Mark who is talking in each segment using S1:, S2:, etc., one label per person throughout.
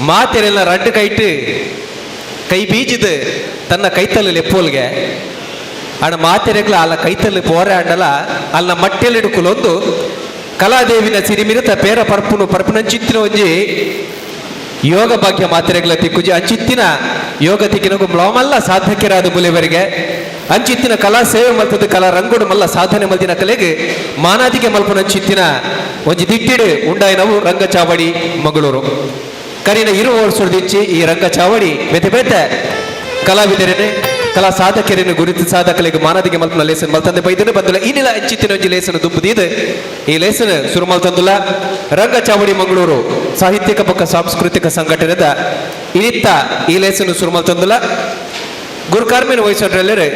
S1: ಮಾತೆರೆಲ್ಲ ರಡ್ಡು ಕೈಟ್ಟು ಕೈ ಬೀಜಿದು ತನ್ನ ಕೈತಲ್ಲು ಲೆಪ್ಪೋಲ್ಗೆ ಆಡ ಮಾತೆರೆಗ್ಲ ಅಲ್ಲ ಕೈತಲ್ಲು ಪೋರೆ ಆಂಡಲ ಅಲ್ಲ ಮಟ್ಟೆಲಿಡುಕುಲೊಂದು ಕಲಾದೇವಿನ ಸಿರಿಮಿರುತ ಪೇರ ಪರ್ಪುನಂಚಿತ್ತಿನ ಒಂಜಿ ಯೋಗ ಭಾಗ್ಯ ಮಾತೆರೆಗ್ಲ ತಿಕ್ಕುಜಿ ಅಂಚಿತ್ತಿನ ಯೋಗ ತಿಕ್ಕಿನಗು ಮ್ಲೋಮಲ್ಲ ಸಾಧಕ್ಯರಾದ ಬುಲೆವರಿಗೆ ಅಂಚಿತ್ತಿನ ಕಲಾ ಸೇವೆ ಮಲ್ತದ ಕಲಾ ರಂಗೋಡು ಮಲ್ಲ ಸಾಧನೆ ಮಲ್ತಿನ ಕಲೆಗೆ ಮಾನಾದಿಗೆ ಮಲ್ಪನ ಅಂಚಿತ್ತಿನ ಒಂಜಿ ದಿಟ್ಟಿಡು ಉಂಡಾಯಿನವು ರಂಗಚಾವಡಿ ಮಂಗಳೂರು ಕರಿನ ವರ್ಷದಿಚ್ಚಿ ಈ ರಂಗಚಾವಡಿ ಬೆತೆ ಬೆತೆ ಕಲಾವಿದರೇನೆ ಕಲಾ ಸಾಧಕರೇನು ಗುರುತು ಸಾಧಕಲಿಗೆ ಮಾನದಿಗೆ ಮಲ್ಪನ ಲೇಸನ್ ಮಲ್ತಂದೆ ಬೈದನೆ ಬಂದುಲ್ಲ ಇನ್ನಿಲ್ಲ ಅಂಚಿತ್ತಿನ ಒಂಜಿ ಲೇಸನ್ ದುಂಬುದಿದೆ ಈ ಲೇಸನ್ ಸುರು ಮಲ್ತಂದುಲ್ಲ ರಂಗಚಾವಡಿ ಮಂಗಳೂರು ಸಾಹಿತ್ಯಿಕ ಪಕ್ಕ ಸಾಂಸ್ಕೃತಿಕ ಸಂಘಟನೆದ ಇನಿತ್ತ ಈ ಲೇಸನ್ ಸುರು ಮಲ್ತಂದುಲ್ಲ ಗುರುಕಾರ್ಮಿನ ವಯಸ್ಸರಲ್ಲೇ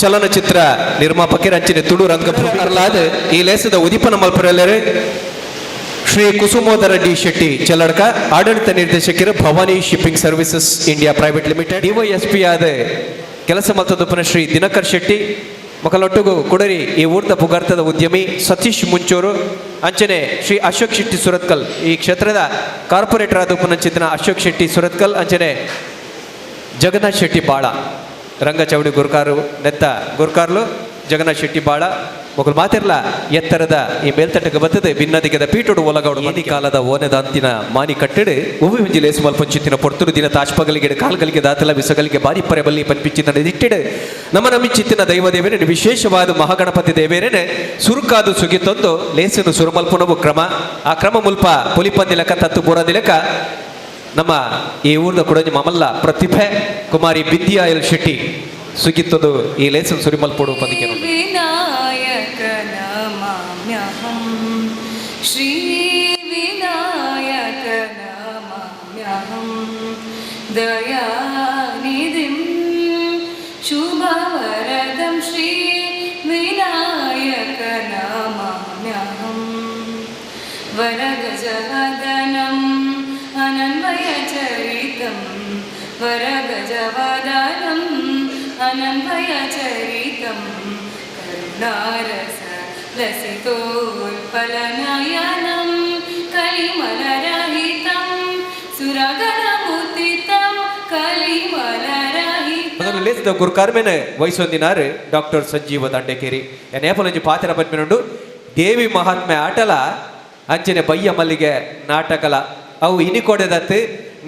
S1: ಚಲನಚಿತ್ರ ನಿರ್ಮಾಪಕರ ಅಂಚಿನ ತುಳು ರಂಗಭೂಮಿ ಅರ್ಲಾದ ಈ ಲೇಸದ ಉದಿಪನ ಮಲ್ಪರಲ್ಲೇ ಶ್ರೀ ಕುಸುಮೋದರ ಡಿ ಶೆಟ್ಟಿ ಚೆಲ್ಲಡ್ಕ ಆಡಳಿತ ನಿರ್ದೇಶಕರು Bhavani shipping services India private limited DYSP ಆದ ಕೆಲಸ ಮಲ್ತದಪ್ಪನ ಶ್ರೀ ದಿನಕರ್ ಶೆಟ್ಟಿ ಮಕ್ಕಳೊಟ್ಟಿಗೂ ಕುಡರಿ ಈ ಊರ್ದ ಪುಗಾರ್ತದ ಉದ್ಯಮಿ ಸತೀಶ್ ಮುಂಚೂರು ಅಂಚನೆ ಶ್ರೀ ಅಶೋಕ್ ಶೆಟ್ಟಿ ಸುರತ್ಕಲ್ ಈ ಕ್ಷೇತ್ರದ ಕಾರ್ಪೊರೇಟರ್ ಆದ ಉಪನಂಚಿತನ ಅಶೋಕ್ ಶೆಟ್ಟಿ ಸುರತ್ಕಲ್ ಅಂಚನೆ ಜಗನ್ನಾಥ್ ಶೆಟ್ಟಿ ಬಾಳ ರಂಗಚವಡಿ ಗುರ್ಕಾರು ನೆತ್ತ ಗುರ್ಕಾರ್ಲು ಜಗನ್ನಾಥ್ ಶೆಟ್ಟಿ ಬಾಳ ಮೊಗಲ್ ಮಾತಿರ್ಲ ಎತ್ತರದ ಈ ಮೇಲ್ತಟ್ಟಕ್ಕೆ ಬರ್ತದೆ ಭಿನ್ನದಿಗದ ಪೀಟೋಡು ಒಲಗೌಡು ಮದಿ ಕಾಲದ ಓನೆದ ಅಂತಿನ ಮಾನಿ ಕಟ್ಟಡೆ ಒವ್ವಿ ಮುಂಜಿ ಲೇಸು ಮಲ್ಪಂಚಿತ್ತಿನ ಪೊರ್ತುರು ದಿನ ತಾಜ್ಪಗಲಿಗೆ ಕಾಲ್ಗಳಿಗೆ ದಾತಲ ಬಿಸಗಲಿಗೆ ಬಾರಿ ಪರೆ ಬಲ್ಲಿ ಪನ್ಪಿಚ್ಚಿನ ದಿಟ್ಟಿಡೆ ನಮ್ಮ ನಮ್ಮಿಚ್ಚಿತ್ತಿನ ದೈವ ದೇವೇನೆ ವಿಶೇಷವಾದ ಮಹಾಗಣಪತಿ ದೇವೇರೇನೆ ಸುರುಕಾದು ಸುಗಿತೊಂದು ಲೇಸನು ಸುರುಮಲ್ಪುನವು ಕ್ರಮ ಆ ಕ್ರಮ ಮುಲ್ಪ ಪುಲಿಪಂದಿಲಕ ತತ್ತು ಬೂರದಿಲಕ ನಮ್ಮ ಈ ಊರ್ದ ಕುಡಂಜಿ ಮಮಲ್ಲ ಪ್ರತಿಭೆ ಕುಮಾರಿ ವಿದ್ಯಾ ಎಲ್ ಶೆಟ್ಟಿ ಸುಗಿತ್ತದು ಈ ಲೇಸನ್ ಸುರಿಮಲ್ಪೋಡು ಪದಿಕೆ
S2: ವಿನಾಯಕನ ಮಾಮ್ಯಹಂ ಶ್ರೀ ವಿನಾಯಕನ ಮಾಮ್ಯಹಂ ದಯಾನಿಧಿಂ ಶುಭವರದಂ ಶ್ರೀ ವಿನಾಯಕನ ಮಾಮ್ಯಹಂ ವರಗಜವದನಂ ಅನನ್ವಯಚರಿತಂ ವರಗಜವದನಂ ಅನನ್ವಯಚರಿತಂ ಕರುಣಾರಸ ಲಸಿತೋತ್ಪಲನಯನಂ ಕಲಿಮಲರಹಿತಂ ಸುರಗಣಮುದಿತಂ ಕಲಿಮಲರಹಿತಂ
S1: ಲೇಸದ ಗುರುಕಾರ್ಮೆನೆ ವಯಸ್ಸೊಂದಿನಾರು ಡಾಕ್ಟರ್ ಸಂಜೀವ ದಂಡೇಕೇರಿ ನೇಪಲಂಜಿ ಪಾತ್ರ ಬಂದ್ಮೇನುಂಡು ದೇವಿ ಮಹಾತ್ಮೆ ಆಟಲ ಅಂಚನೆ ಬಯ್ಯ ಮಲ್ಲಿಗೆ ನಾಟಕಲ ಅವು ಇನಿಕೊಡೆದತ್ತು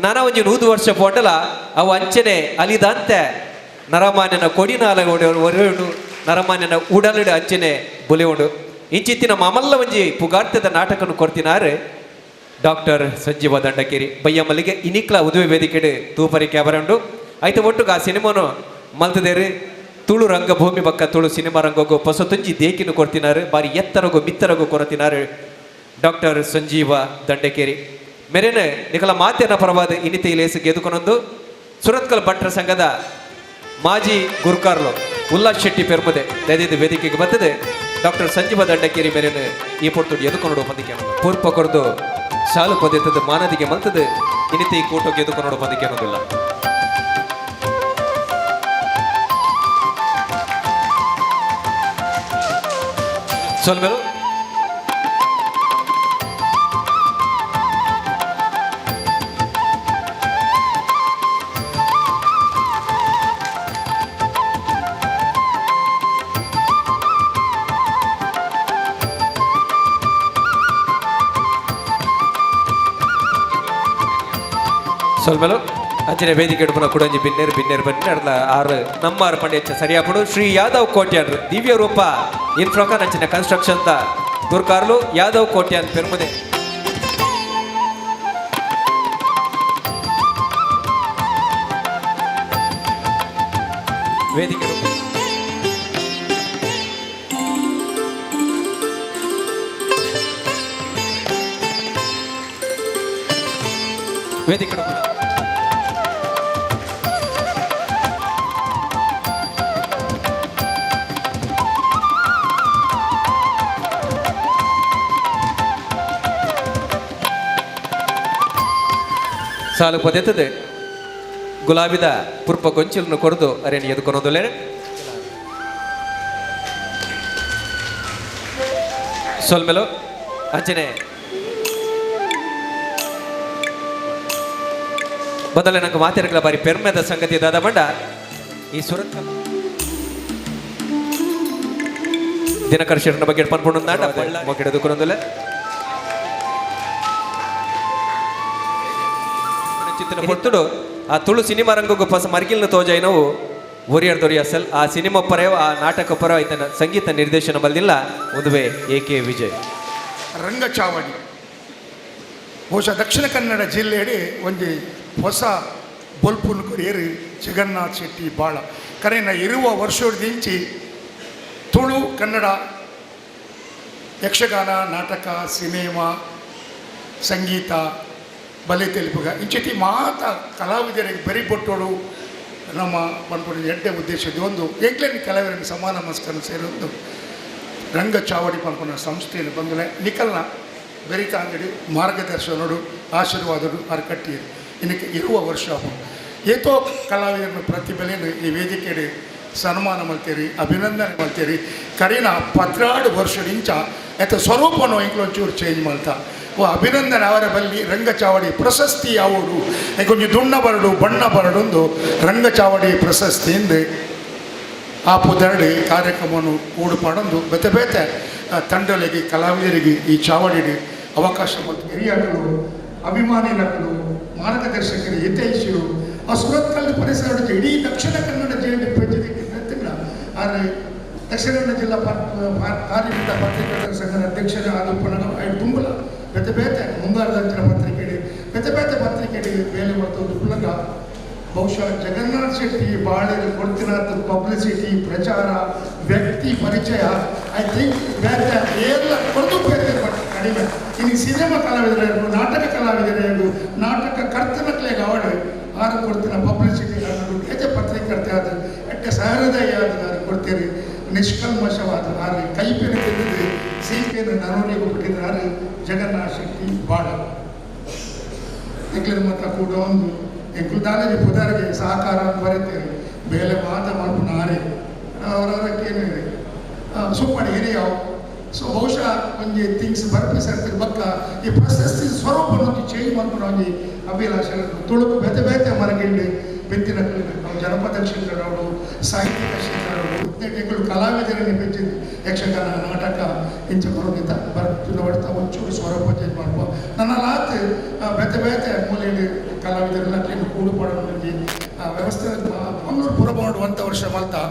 S1: ನನ ಒಂಜಿ 100 ವರ್ಷ ಪೋಂಡಲ ಅವು ಅಂಚನೆ ಅಲಿದಂತೆ ನರಮಾನ್ಯನ ಕೊಡಿನಾಲ ಒರೆಯುಂಡು ನರಮಾನ್ಯನ ಉಡಲಿಡ ಅಂಚನೆ ಬುಲೆಯುಂಡು ಇಂಚಿತ್ತಿನ ಮಮಲ್ಲ ಒಂಜಿ ಪುಗಾರ್ತದ ನಾಟಕನು ಕೊಡ್ತಿನಾರು ಡಾಕ್ಟರ್ ಸಂಜೀವ ದಂಡಕೇರಿ ಬಯ್ಯ ಮಲ್ಲಿಗೆ ಇನಿಕ್ಲ ಉದುವೆ ವೇದಿಕೆಡು ತೂಪರಿ ಕ್ಯಾಬರಂಡು ಐತೆ ಒಟ್ಟುಗ ಆ ಸಿನಿಮಾನು ಮಲ್ತದೇರು ತುಳು ರಂಗಭೂಮಿ ಬಕ್ಕ ತುಳು ಸಿನಿಮಾ ರಂಗಗೂ ಹೊಸ ತುಂಜಿ ದೇಕಿನು ಕೊಡ್ತಿನಾರು ಬಾರಿ ಎತ್ತರಗೂ ಮಿತ್ತರಗೂ ಕೊರತಿನಾರು ಡಾಕ್ಟರ್ ಸಂಜೀವ ದಂಡಕೇರಿ ಮೇರೇನೆ ನಿಕಲ ಮಾತೆನ ಪರವಾದ ಇನಿತ ಲೇಸು ಗೆದುಕೊನೊಂದು ಸುರತ್ಕಲ್ ಭಟ್ರ ಸಂಘದ ಮಾಜಿ ಗುರುಕಾರ್ಲು ಉಲ್ಲಾಸ್ ಶೆಟ್ಟಿ ಪೆರ್ಮುದೆ ದಯದಿದ್ದು ವೇದಿಕೆಗೆ ಬರ್ತದೆ ಡಾಕ್ಟರ್ ಸಂಜೀವ ದಂಡಕೇರಿ ಮೇರೇನೆ ಈ ಪೊರ್ತುಡು ಎದುಕೊನೋಡು ಪಂದಿಕೆ ಪೂರ್ಪ ಕೊರದು ಸಾಲು ಪದ್ಯತದ ಮಾನದಿಗೆ ಮಲ್ತದೆ ಇನಿತ ಈ ಕೂಟಕ್ಕೆ ಎದುಕೊನೋಡು ಪಂದಿಕೆ ಅನ್ನೋದಿಲ್ಲ ಸ್ವಲ್ಪ ಸೊಲ್ಮೆಲು ಅಂಚನೆ ವೇದಿಕೆ ಇಡುಪನ ಕುಡಂಜಿ ಬಿನ್ನೇರು ಬನ್ನಿ ಅಡ್ಲ ಆರು ನಮ್ಮಾರು ಪಂಡಿತ ಸರಿಯಾಪಡು ಶ್ರೀ ಯಾದವ್ ಕೋಟ್ಯಾನ್ರು ದಿವ್ಯ ರೂಪ ಇನ್ ಪ್ರಕಾರ ಅಂಚಿನ ಕನ್ಸ್ಟ್ರಕ್ಷನ್ ದ ಗುರ್ಕಾರ್ಲು ಯಾದವ್ ಕೋಟ್ಯಾನ್ ಪೆರ್ಮುದೆ ವೇದಿಕೆ ವೇದಿಕೆ ಸಾಲು ಪದೆತ್ತದೆ ಗುಲಾಬಿದ ಪುರ್ಪ ಗೊಂಚಲನ್ನು ಕೊರದು ಅರೇನು ಎದುಕೊನೋದಲ್ಲೇ ಸೊಲ್ಮೆಲು ಅಂಚನೆ ಮೊದಲೇ ನಂಗೆ ಮಾತಿರಗಳ ಬಾರಿ ಪೆರ್ಮೆದ ಸಂಗತಿ ದಾದ ಬಂಡ ಈ ಸುರತ್ ದಿನಕರ ಶರಣ ಬಗ್ಗೆ ಪನ್ಪುಂಡು ಮೊಗಿಡದು ಕುರಂದುಲೆ ಚಿತ್ರ ಕೊಟ್ಟುಡು ಆ ತುಳು ಸಿನಿಮಾ ರಂಗಕ್ಕೂ ಪಸ ಮರ್ಗಿಲ್ನ ತೋಜಾಯಿ ನಾವು ಒರಿಯರ್ ದೊರಿ ಅಸಲ್ ಆ ಸಿನಿಮಾ ಪರ ಆ ನಾಟಕ ಪರ ಆಯ್ತನ ಸಂಗೀತ ನಿರ್ದೇಶನ ಬಲ್ದಿಲ್ಲ ಒಂದುವೆ ಎ.ಕೆ. ವಿಜಯ್
S3: ರಂಗಚಾವಡಿ ಬಹುಶಃ ದಕ್ಷಿಣ ಕನ್ನಡ ಜಿಲ್ಲೆಯಡಿ ಒಂದು ಹೊಸ ಬೊಲ್ಪುನ್ ಕೊರಿಯರು ಜಗನ್ನಾಥ್ ಶೆಟ್ಟಿ ಬಾಳ ಕರೆನ ಇರುವ ವರ್ಷದಿಂಚಿ ತುಳು ಕನ್ನಡ ಯಕ್ಷಗಾನ ನಾಟಕ ಸಿನಿಮಾ ಸಂಗೀತ ಬಲೆ ತೆಲುಪುಗ ಇಂಚತಿ ಮಾತ ಕಲಾವಿದರಿಗೆ ಬೆರಿಬೊಟ್ಟೋಡು ನಮ್ಮ ಪನ್ಪುಡು ಎಡ್ಡೆ ಉದ್ದೇಶದ ಒಂದು ಏಕ್ಲೇನಿ ಕಲಾವಿದರಿಗೆ ಸಮಾನ ನಮಸ್ಕಾರ ಸೇರೊಂದು ರಂಗಚಾವಡಿ ಪನ್ಪುನ ಸಂಸ್ಥೆಯನ್ನು ಬಂದಲೆ ನಿಕಲ್ನ ಬೆರಿತ ಅಂಗಡಿ ಮಾರ್ಗದರ್ಶನೋಡು ಆಶೀರ್ವಾದಡು ಅರ್ಕಟ್ಟಿಯರು ಇನ್ನಕ್ಕೆ ಇರುವ ವರ್ಷ ಏತೋ ಕಲಾವಿದರ ಪ್ರತಿಭೆಯನ್ನು ಈ ವೇದಿಕೆಯಲ್ಲಿ ಸನ್ಮಾನ ಮಾಡ್ತೀರಿ ಅಭಿನಂದನೆ ಮಾಡ್ತೀರಿ ಕರೀನ 12 ವರ್ಷದಿಂಚ ಆಯ್ತು ಸ್ವರೂಪವನ್ನು ಇಂಕ್ಲೊಂಚೂರು ಚೇಂಜ್ ಮಾಡ್ತಾ ಓ ಅಭಿನಂದನೆ ಅವರ ಬಲ್ಲಿ ರಂಗಚಾವಡಿ ಪ್ರಶಸ್ತಿ ಯಾವುದು ಕೊಂಚ ದುಣ್ಣ ಬರಡು ಬಣ್ಣ ಬರಡೊಂದು ರಂಗಚಾವಡಿ ಪ್ರಶಸ್ತಿಯಿಂದ ಆ ಪುದರಡಿ ಕಾರ್ಯಕ್ರಮವನ್ನು ಕೂಡುಪಾಡೊಂದು ಬೇತೆ ಬೇತೆ ತಂಡಗಳಿಗೆ ಕಲಾವಿದರಿಗೆ ಈ ಚಾವಡಿಗೆ ಅವಕಾಶ ಮತ್ತು ಹಿರಿಯರು ಅಭಿಮಾನಿಗಳು ಮಾರ್ಗದರ್ಶಕರು ಹಿತೈಷಿಯರು ಆ ಸುರತ್ಕಲ್ಲು ಪರಿಸರ ಇಡೀ ದಕ್ಷಿಣ ಕನ್ನಡ ಜಿಲ್ಲೆ ಪ್ರತಿನಿಧಿಲ್ಲ ಆದರೆ ದಕ್ಷಿಣ ಕನ್ನಡ ಜಿಲ್ಲಾ ಕಾರ್ಯನಿರತ ಪತ್ರಿಕೆಗಳ ಸಂಘದ ಅಧ್ಯಕ್ಷರ ಆರೋಪಣ ತುಂಬಲ ಬೇತೆ ಬೇತೆ ಮುಂಗಾರದಂಚಿನ ಪತ್ರಿಕೆಗೆ ಬೇತೆ ಬೇತೆ ಪತ್ರಿಕೆಗೆ ಬೇಲೆ ಮಾಡ್ತದ್ದು ಪುಲಗ ಬಹುಶಃ ಜಗನ್ನಾಥ್ ಶೆಟ್ಟಿ ಬಾಳೆರು ಕೊಡ್ತಿನಾದ ಪಬ್ಲಿಸಿಟಿ ಪ್ರಚಾರ ವ್ಯಕ್ತಿ ಪರಿಚಯ ಐ ಥಿಂಕ್ ಬೇರೆ ಎಲ್ಲ ಕೊಡ್ತು ಬೇರೆ ಕಡಿಮೆ ಇನ್ನು ಸಿನಿಮಾ ಕಲಾವಿದರು ನಾಟಕ ಕಲಾವಿದರು ನಾಟಕ ಕರ್ತನಕ್ಲೆ ಅವಳು ಆರು ಕೊಡ್ತಿನ ಪಬ್ಲಿಸಿಟಿ ಹೇಗೆ ಪತ್ರಿಕರ್ತೆ ಆದ ಎಟ್ಟೆ ಸಹೃದಯ ಆದ ಕೊಡ್ತೀರಿ ನಿಷ್ಕಲ್ಮಶವಾದ ಆರು ಕೈಪೇನ ತೆಗೆದು ಸೀಕೆಯನ್ನು ನರೋನಿಗೆ ಬಿಟ್ಟಿದ್ದಾರೆ ಜಗನ್ನಾಥ್ ಶೆಟ್ಟಿ ಬಾಳ ಎಕ್ಲಿನ ಮತ ಕೂಡ ಒಂದು ಕುಲ್ದಾನಜಿ ಪುದರಿಗೆ ಸಹಕಾರ ಬರೀತೇವೆ ಬೇಲೆ ಮಾತ ಮಾಡ್ಕೊಂಡು ಆರೆ ಅವರವರಕ್ಕೇನು ಸುಮ್ಮನೆ ಹಿರಿಯವು ಸೊ ಬಹುಶಃ ಒಂದು ಥಿಂಗ್ಸ್ ಬರ್ಪಿಸಿರ್ತೀವಿ ಬಕ್ಕ ಈ ಪ್ರಶಸ್ತಿ ಸ್ವರೂಪವನ್ನು ಚೇಂಜ್ ಮಾಡ್ಕೊಂಡು ಒಂದು ಅಭಿಲಾಷ ತುಳುಕು ಬೇತೆ ಬೇತೆ ಮರಗಿಂಡು ಬೆಂತಿನ ನಾವು ಜನಪದ ಕ್ಷೇತ್ರಗಳು ಸಾಹಿತ್ಯಿಕ ಕ್ಷೇತ್ರಗಳು ಉದ್ಯೋಗಿಗಳು ಕಲಾವಿದರನ್ನು ಬೆಂಚಿದ್ದು ಯಕ್ಷಗಾನ ನಾಟಕ ಇಂಚ ಬರೋದಿದ್ದ ಬರ್ತಿನ ಹೊಡ್ತಾ ಒಂಚೂರು ಸ್ವರೂಪ ಚೇಂಜ್ ಮಾಡ್ಬೋದು ನನ್ನ ಲಾತ್ ಬೇತೆ ಬೇತೆ ಮೂಲೆಯಲ್ಲಿ ಕಲಾವಿದರೆಲ್ಲ ಕ್ಲೀನ್ ಕೂಡುಪಾಡೋದು ವ್ಯವಸ್ಥೆ ಮಂಗಳೂರು ಪುರ ಮಾಡುವಂಥ ವರ್ಷ ಮಲ್ತಾ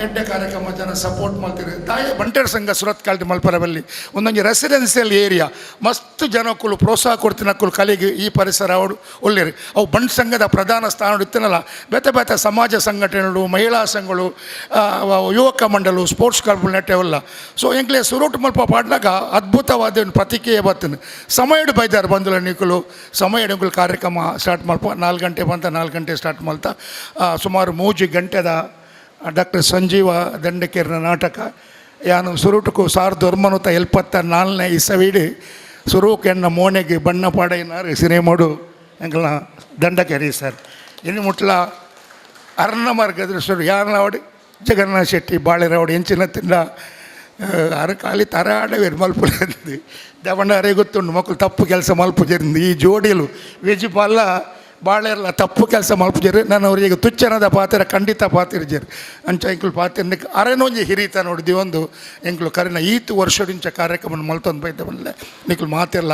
S3: ಎಡ್ಡೆ ಕಾರ್ಯಕ್ರಮ ಜನ ಸಪೋರ್ಟ್ ಮಾಡ್ತೀರಿ ದಾಯ ಬಂಟೇರ್ ಸಂಘ ಸುರತ್ ಕಾಲ್ಟಿ ಮಲ್ಪರಬಲ್ಲಿ ಒಂದೊಂದು ರೆಸಿಡೆನ್ಸಿಯಲ್ ಏರಿಯಾ ಮಸ್ತ್ ಜನಕ್ಕೂ ಪ್ರೋತ್ಸಾಹ ಕೊಡ್ತಿನಕ್ಕೂ ಕಲೆಗೆ ಈ ಪರಿಸರ ಅವಡು ಒಳ್ಳೆಯರಿ ಅವು ಬಂಟ್ ಸಂಘದ ಪ್ರಧಾನ ಸ್ಥಾನ ಇತ್ತನಲ್ಲ ಬೇತೆ ಬೇತೆ ಸಮಾಜ ಸಂಘಟನೆಗಳು ಮಹಿಳಾ ಸಂಘಗಳು ಯುವಕ ಮಂಡಲ ಸ್ಪೋರ್ಟ್ಸ್ ಕ್ಲಬ್ಗಳು ನೆಟ್ಟೆವಲ್ಲ ಸೊ ಎಂಕ್ಲೆ ಸುರುಟ್ ಮಲ್ಪ ಪಾಡ್ನಾಗ ಅದ್ಭುತವಾದ ಒಂದು ಪ್ರತಿಕ್ರಿಯೆ ಬರ್ತೀನಿ ಸಮಯಡು ಬೈದಾರು ಬಂದಿಲ್ಲ ನಿಕ್ಕಲು ಸಮಯಡು ಕಾರ್ಯಕ್ರಮ ಸ್ಟಾರ್ಟ್ ಮಲ್ಪ 4 ಗಂಟೆ ಬಂತ 4 ಗಂಟೆ ಸ್ಟಾರ್ಟ್ ಮಾಡ್ತಾ ಸುಮಾರು 3 ಗಂಟೆದ ಡಾಕ್ಟರ್ ಸಂಜೀವ ದಂಡಕೇರಿನ ನಾಟಕ ಯಾನು ಸುರುಟುಕು 1974 ಇಸವಿಡಿ ಸುರೂಕ್ ಎನ್ನ ಮೋನೆಗೆ ಬಣ್ಣ ಪಾಡೈನಾರು ಸಿನಿಮಾಡು ಎಂಕಲ್ನ ದಂಡಕೇರಿ ಸರ್ ಇನ್ನು ಮುಟ್ಲ ಅರ್ಣ ಮಾರ್ಗದರ್ಶರು ಯಾರನವಡಿ ಜಗನ್ನಾಥ್ ಶೆಟ್ಟಿ ಬಾಳೆರವಡಿ ಎಂಚಿನ ತಿಂದ ಅರ ಖಾಲಿ ತರಾಡವೇರು ಮಲ್ಪುಲಿಂದು ದವಣ್ಣರೇ ಗೊತ್ತುಂಡು ಮಕ್ಕಳು ತಪ್ಪು ಕೆಲಸ ಮಲ್ಪುಜರಿಂದ ಈ ಜೋಡಿಲು ವೆಜಿಪಾಲ ಬಾಳೆಲ್ಲ ತಪ್ಪು ಕೆಲಸ ಮಲ್ಪುಜರು ನಾನು ಅವ್ರಿಗೆ ತುಚ್ಚನದ ಪಾತ್ರ ಖಂಡಿತ ಪಾತಿರ್ಜರು ಅಂಚ ಎಂಕ್ಲು ಪಾತ್ರ ಅರೆನೊಂಜಿ ಹಿರಿತ ನೋಡಿದ್ವಿ ಒಂದು ಎಂಕ್ಲು ಕರೆನ ಈತು ವರ್ಷದಿಂಚ ಕಾರ್ಯಕ್ರಮ ಮಲ್ತೊಂದು ಬೈದ ಬಂದಲೆ ನಿಕ್ಲು ಮಾತೆಲ್ಲ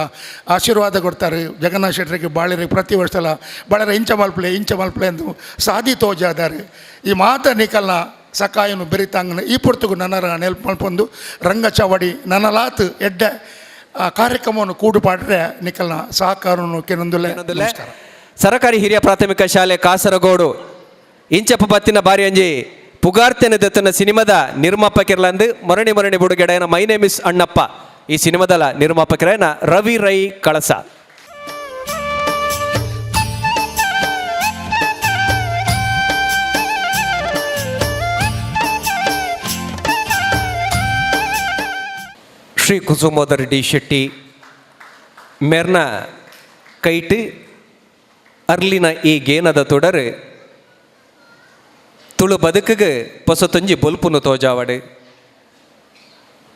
S3: ಆಶೀರ್ವಾದ ಕೊಡ್ತಾರೆ ಜಗನ್ನಾಥ್ ಶೆಟ್ಟರಿಗೆ ಬಾಳೆರಿಗೆ ಪ್ರತಿ ವರ್ಷಲ ಬಾಳೆರ ಇಂಚ ಮಲ್ಪಲೆ ಎಂದು ಸಾಧಿ ತೋಜಾದಾರೆ ಈ ಮಾತ ನಿಕಲ್ನ ಸಕಾಯನು ಬೆರಿತಾಂಗನ ಈ ಪುರ್ತುಗು ನನ್ನ ನೆಲ್ಪ್ ಮಲ್ಪೊಂದು ರಂಗಚಾವಡಿ ನನ್ನ ಲಾತ್ ಎಡ್ಡೆ ಕಾರ್ಯಕ್ರಮವನ್ನು ಕೂಡುಪಾಡ್ರೆ ನಿಕಲ್ನ ಸಹಕಾರವನ್ನು ಕೆನೊಂದುಲೆ ನಮಸ್ಕಾರ.
S1: ಸರಕಾರಿ ಹಿರಿಯ ಪ್ರಾಥಮಿಕ ಶಾಲೆ ಕಾಸರಗೋಡು ಇಂಚಪ್ಪ ಬತ್ತಿನ ಬಾರಿ ಅಂಜಿ ಪುಗಾರ್ತೆನ ದತ್ತನ ಸಿನಿಮಾದ ನಿರ್ಮಾಪಕರ್ಲಂದು ಮರಣಿ ಬುಡುಗೆಡೆಯನ ಮೈ ನೇಮ್ ಇಸ್ ಅಣ್ಣಪ್ಪ ಈ ಸಿನಿಮಾದಲ ನಿರ್ಮಾಪಕರೇನ ರವಿ ರೈ ಕಳಸ. ಶ್ರೀ ಕುಸುಮೋದರ್ ಡಿ ಶೆಟ್ಟಿ ಮೇರ್ನ ಕೈಟ್ ಅರ್ಲಿನ ಈ ಗೇನದ ತೊಡರು ತುಳು ಬದುಕಿಗೆ ಪೊಸತೊಂಜಿ ಬೊಲ್ಪುನು ತೋಜಾವಡು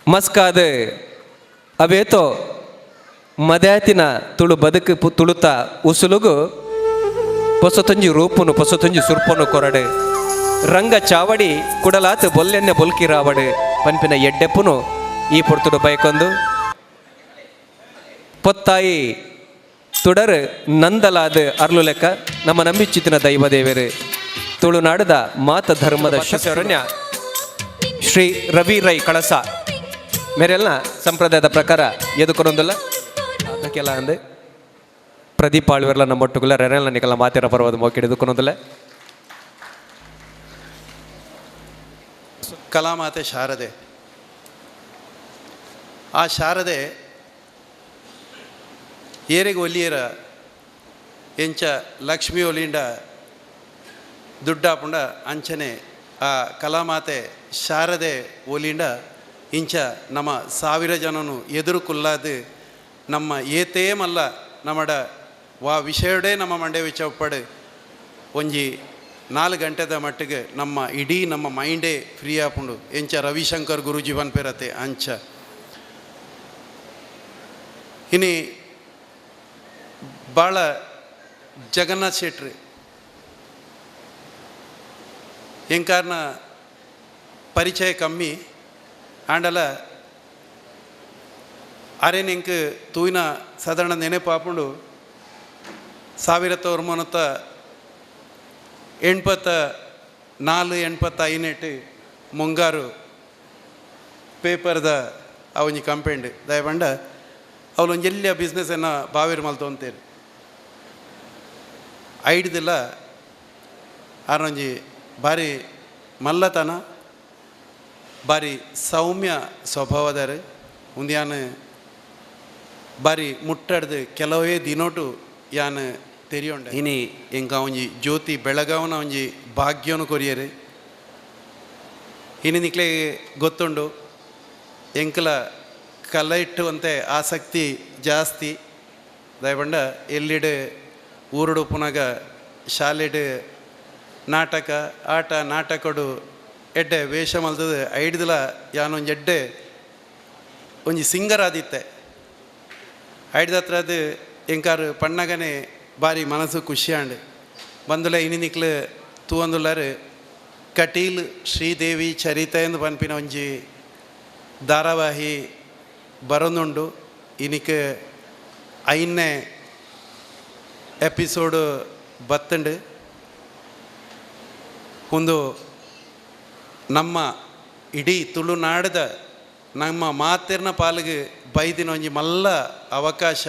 S1: ಮಸ್ಕಾದ ಅವೇತೋ ಮದ್ಯಾತಿನ ತುಳು ಬದುಕು ತುಳುತ ಉಸುಲುಗು ಪೊಸತೊಂಜಿ ರೂಪುನು ಪೊಸತೊಂಜಿ ಸುರ್ಪನು ಕೊರಡು ರಂಗ ಚಾವಡಿ ಕುಡಲಾತ್ ಬೊಲ್ಲೆನ್ನೆ ಬೊಲ್ಕಿ ರಾವಡು ಪನ್ಪಿನ ಎಡ್ಡೆಪ್ಪುನು ಈ ಪೊರ್ತುಡು ಬೈಕೊಂದು ಪೊತ್ತಾಯಿ ತುಡರ್ ನಂದಲಾದ ಅರ್ಲು ಲೆಕ್ಕ ನಮ್ಮ ನಂಬಿಚ್ಚಿತಿನ ದೈವದೇವರು ತುಳುನಾಡದ ಮಾತ ಧರ್ಮದ ಶರಣ್ಯ ಶ್ರೀ ರವಿ ರೈ ಕಳಸ ಮೇರೆಲ್ಲ ಸಂಪ್ರದಾಯದ ಪ್ರಕಾರ ಎದುಕೊರೊಂದಲ್ಲ ಅದಕ್ಕೆಲ್ಲ ಅಂದೆ ಪ್ರದೀಪ್ ಆಳ್ವೆರ್ಲ ನಮ್ಮ ಒಟ್ಟುಗುಲ್ಲ ರೆನೆಲ್ಲ ನಿಕಲ್ಲ ಮಾತಿರ ಪರ್ವದ ಮೋಕೆ ಎದುಕೊರೊಂದಲ್ಲ
S4: ಕಲಾಮಾತೆ ಶಾರದೆ. ಆ ಶಾರದೆ ಏರೆಗೆ ಒಲಿಯರ ಎಂಚ ಲಕ್ಷ್ಮಿ ಒಲಿಂಡ ದುಡ್ಡಾಪುಂಡ ಅಂಚನೆ ಆ ಕಲಾಮಾತೆ ಶಾರದೆ ಒಲಿಂಡ ಇಂಚ ನಮ್ಮ 1000 ಜನನು ಎದುರು ಕುಲ್ಲಾದು ನಮ್ಮ ಏತೇ ಮಲ್ಲ ನಮ್ಮಡ ವಾ ವಿಷಯಡೇ ನಮ್ಮ ಮಂಡೆ ವಿಚಪಡು ಒಂಜಿ 4 ಗಂಟೆದ ಮಟ್ಟಿಗೆ ನಮ್ಮ ಇಡೀ ನಮ್ಮ ಮೈಂಡೇ ಫ್ರೀ ಆಪುಂಡು ಎಂಚ ರವಿಶಂಕರ್ ಗುರೂಜಿ ಪನ್ಪೆರತೆ ಅಂಚ ಇನಿ ಭಾಳ ಜಗನ್ನಾಥ್ ಶೆಟ್ಟಿ ಎಂಕಾರ್ನ ಪರಿಚಯ ಕಮ್ಮಿ ಆಂಡಲ ಅರೆ ನೆಂಕ್ ತೂಯಿನ ಸಾಧಾರಣ ನೆನಪಾಪುಂಡು 1984-85 ಮುಂಗಾರು ಪೇಪರ್ದ ಅವೊಂಜಿ ಕಂಪೆಂಡ್ ದಯಪಂಡ ಅವಳೊಂದು ಎಲ್ಲಿಯ ಬಿಸ್ನೆಸ್ಸನ್ನು ಬಾವಿರು ಮಲ್ತೊಂತೇರು ಐಡ್ದಿಲ್ಲ ಆರೊಂಜಿ ಭಾರಿ ಮಲ್ಲತನ ಭಾರಿ ಸೌಮ್ಯ ಸ್ವಭಾವದಾರೆ ಯಾನು ಭಾರಿ ಮುಟ್ಟಾಡ್ದು ಕೆಲವೇ ದಿನೋಟು ಯಾನು ತೆರಿಯೋಂಡ ಇನಿ ಎಂಕ ಒಂಜಿ ಜ್ಯೋತಿ ಬೆಳಗಾವನ ಒಂಜಿ ಭಾಗ್ಯವನ್ನು ಕೊರಿಯರು ಇನ್ನು ನಿಕ್ಲೆ ಗೊತ್ತುಂಡು ಎಂಕಲ ಕಲೆ ಇಟ್ಟುವಂತೆ ಆಸಕ್ತಿ ಜಾಸ್ತಿ ದಯಪಂಡ ಎಲ್ಲಿಡು ಊರುಡು ಪುನಗ ಶಾಲೆಡು ನಾಟಕ ಆಟ ನಾಟಕಡು ಎಡ್ಡೆ ವೇಷ ಮಲ್ತದ ಐಡ್ದಲ ಯಾನೊಂದು ಎಡ್ಡೆ ಒಂಜಿ ಸಿಂಗರ್ ಆದಿತ್ತೆ ಐಡ್ದತ್ರ ಅದು ಎಂಕಾರು ಪಣ್ಣಗನೆ ಭಾರಿ ಮನಸ್ಸು ಖುಷಿಯಾಂಡು ಬಂದುಲ ಇನಿ ನಿಕ್ಲು ತೂವಂದುಲ್ಲಾರು ಕಟೀಲ್ ಶ್ರೀದೇವಿ ಚರಿತೆ ಎಂದು ಪನ್ಪಿನ ಒಂಜಿ ಧಾರಾವಾಹಿ ಬರೋದುಂಡು ಇನಿಕ್ 5ನೇ ಎಪಿಸೋಡು ಬತ್ತುಂಡು ಒಂದು ನಮ್ಮ ಇಡೀ ತುಳುನಾಡದ ನಮ್ಮ ಮಾತೆರ್ನ ಪಾಲಿಗೆ ಬೈದಿನ ಒಂಜಿ ಮಲ್ಲ ಅವಕಾಶ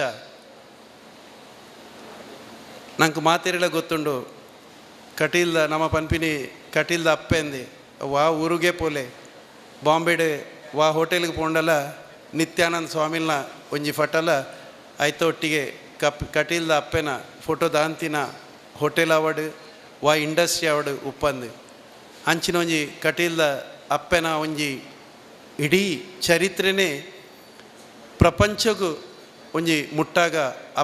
S4: ನಂಗೆ ಮಾತೆರೆಲ್ಲ ಗೊತ್ತುಂಡು ಕಟೀಲ್ದ ನಮ್ಮ ಪನ್ಪಿನಿ ಕಟೀಲ್ದ ಅಪ್ಪೆಂದೆ ವಾ ಊರಿಗೆ ಪೋಲೆ ಬಾಂಬೆಡ್ ವಾ ಹೋಟೆಲ್ಗೆ ಪೋಂಡಲ ನಿತ್ಯಾನಂದ ಸ್ವಾಮಿಲ್ನ ಒಂಜಿ ಫಟಲ ಆಯ್ತು ಒಟ್ಟಿಗೆ ಕಟೀಲ್ದ ಅಪ್ಪೆನ ಫೋಟೋ ದಾಂತಿನ ಹೋಟೆಲ್ ಅವಾರ್ಡ್ ವಾ ಇಂಡಸ್ಟ್ರಿ ಅವಾರ್ಡ್ ಉಪ್ಪಂದು ಅಂಚಿನ ಒಂಜಿ ಕಟೀಲ್ದ ಅಪ್ಪೆನ ಒಂಜಿ ಇಡೀ ಚರಿತ್ರೆನೇ ಪ್ರಪಂಚಗೂ ಒಂಜಿ ಮುಟ್ಟಾಗ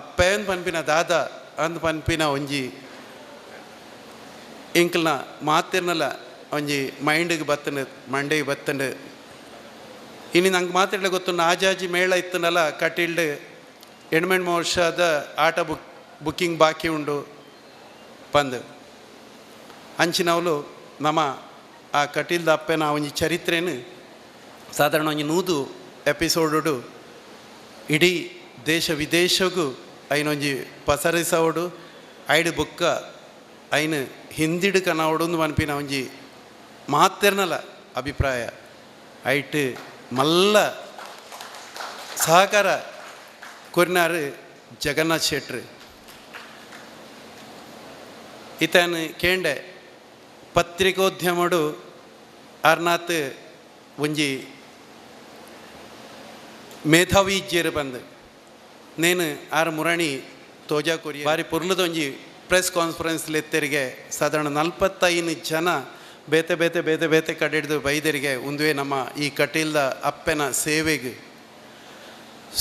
S4: ಅಪ್ಪೆನ್ ಪನ್ಪಿನ ದಾದ ಅಂದ್ ಪನ್ಪಿನ ಒಂಜಿ ಎಂಕಲ್ನ ಮಾತಿರ್ನಲ್ಲ ಒಂಜಿ ಮೈಂಡಿಗೆ ಬತ್ತಂಡು ಮಂಡೆಗೆ ಬತ್ತಂಡು ಇನ್ನು ನಂಗೆ ಮಾತಾಡಲಿ ಗೊತ್ತು ಆಜಾಜಿ ಮೇಳ ಇತ್ತನಲ್ಲ ಕಟೀಲ್ಡ್ 8 ವರ್ಷದ ಆಟ ಬುಕ್ಕಿಂಗ್ ಬಾಕಿ ಉಂಡು ಪಂದು ಅಂಚಿನವಳು ನಮ್ಮ ಆ ಕಟೀಲ್ದ ಅಪ್ಪೆನ ಒಂಜಿ ಚರಿತ್ರೆನು ಸಾಧಾರಣ ಒಂಜಿ 100 ಎಪಿಸೋಡು ಇಡೀ ದೇಶ ವಿದೇಶಗೂ ಐನೊಂಜಿ ಪಸರಿಸೋಡು ಐಡು ಬುಕ್ಕ ಐನು ಹಿಂದಿಡು ಕನವಡು ಪನ್ಪಿನ ಒಂಜಿ ಮಾತೆರ್ನಲ ಅಭಿಪ್ರಾಯ ಐಟ್ ಮಲ್ಲ ಸಹಕಾರ ಕೊರಿನಾರು ಜಗನ್ನಾಥ್ ಶೆಟ್ಟಿ ಈತನು ಕೇಂಡೆ ಪತ್ರಿಕೋದ್ಯಮಡು ಅರ್ನಾತ್ ಒಂಜಿ ಮೇಧಾವಿ ಇಜ್ಜೇರು ಬಂದು ನೇನು ಆರು ಮುರಾಣಿ ತೋಜಾ ಕೊರಿ ಬಾರಿ ಪುರ್ಲದೊಂಜಿ ಪ್ರೆಸ್ ಕಾನ್ಫರೆನ್ಸ್ಲಿ ಎತ್ತರಿಗೆ ಸಾಧಾರಣ 45 ಜನ ಬೇತೆ ಬೇತೆ ಬೇತೆ ಬೇತೆ ಕಡೆಡ್ದು ಬೈದರಿಗೆ ಒಂದುವೇ ನಮ್ಮ ಈ ಕಟೀಲ್ದ ಅಪ್ಪೆನ ಸೇವೆಗೆ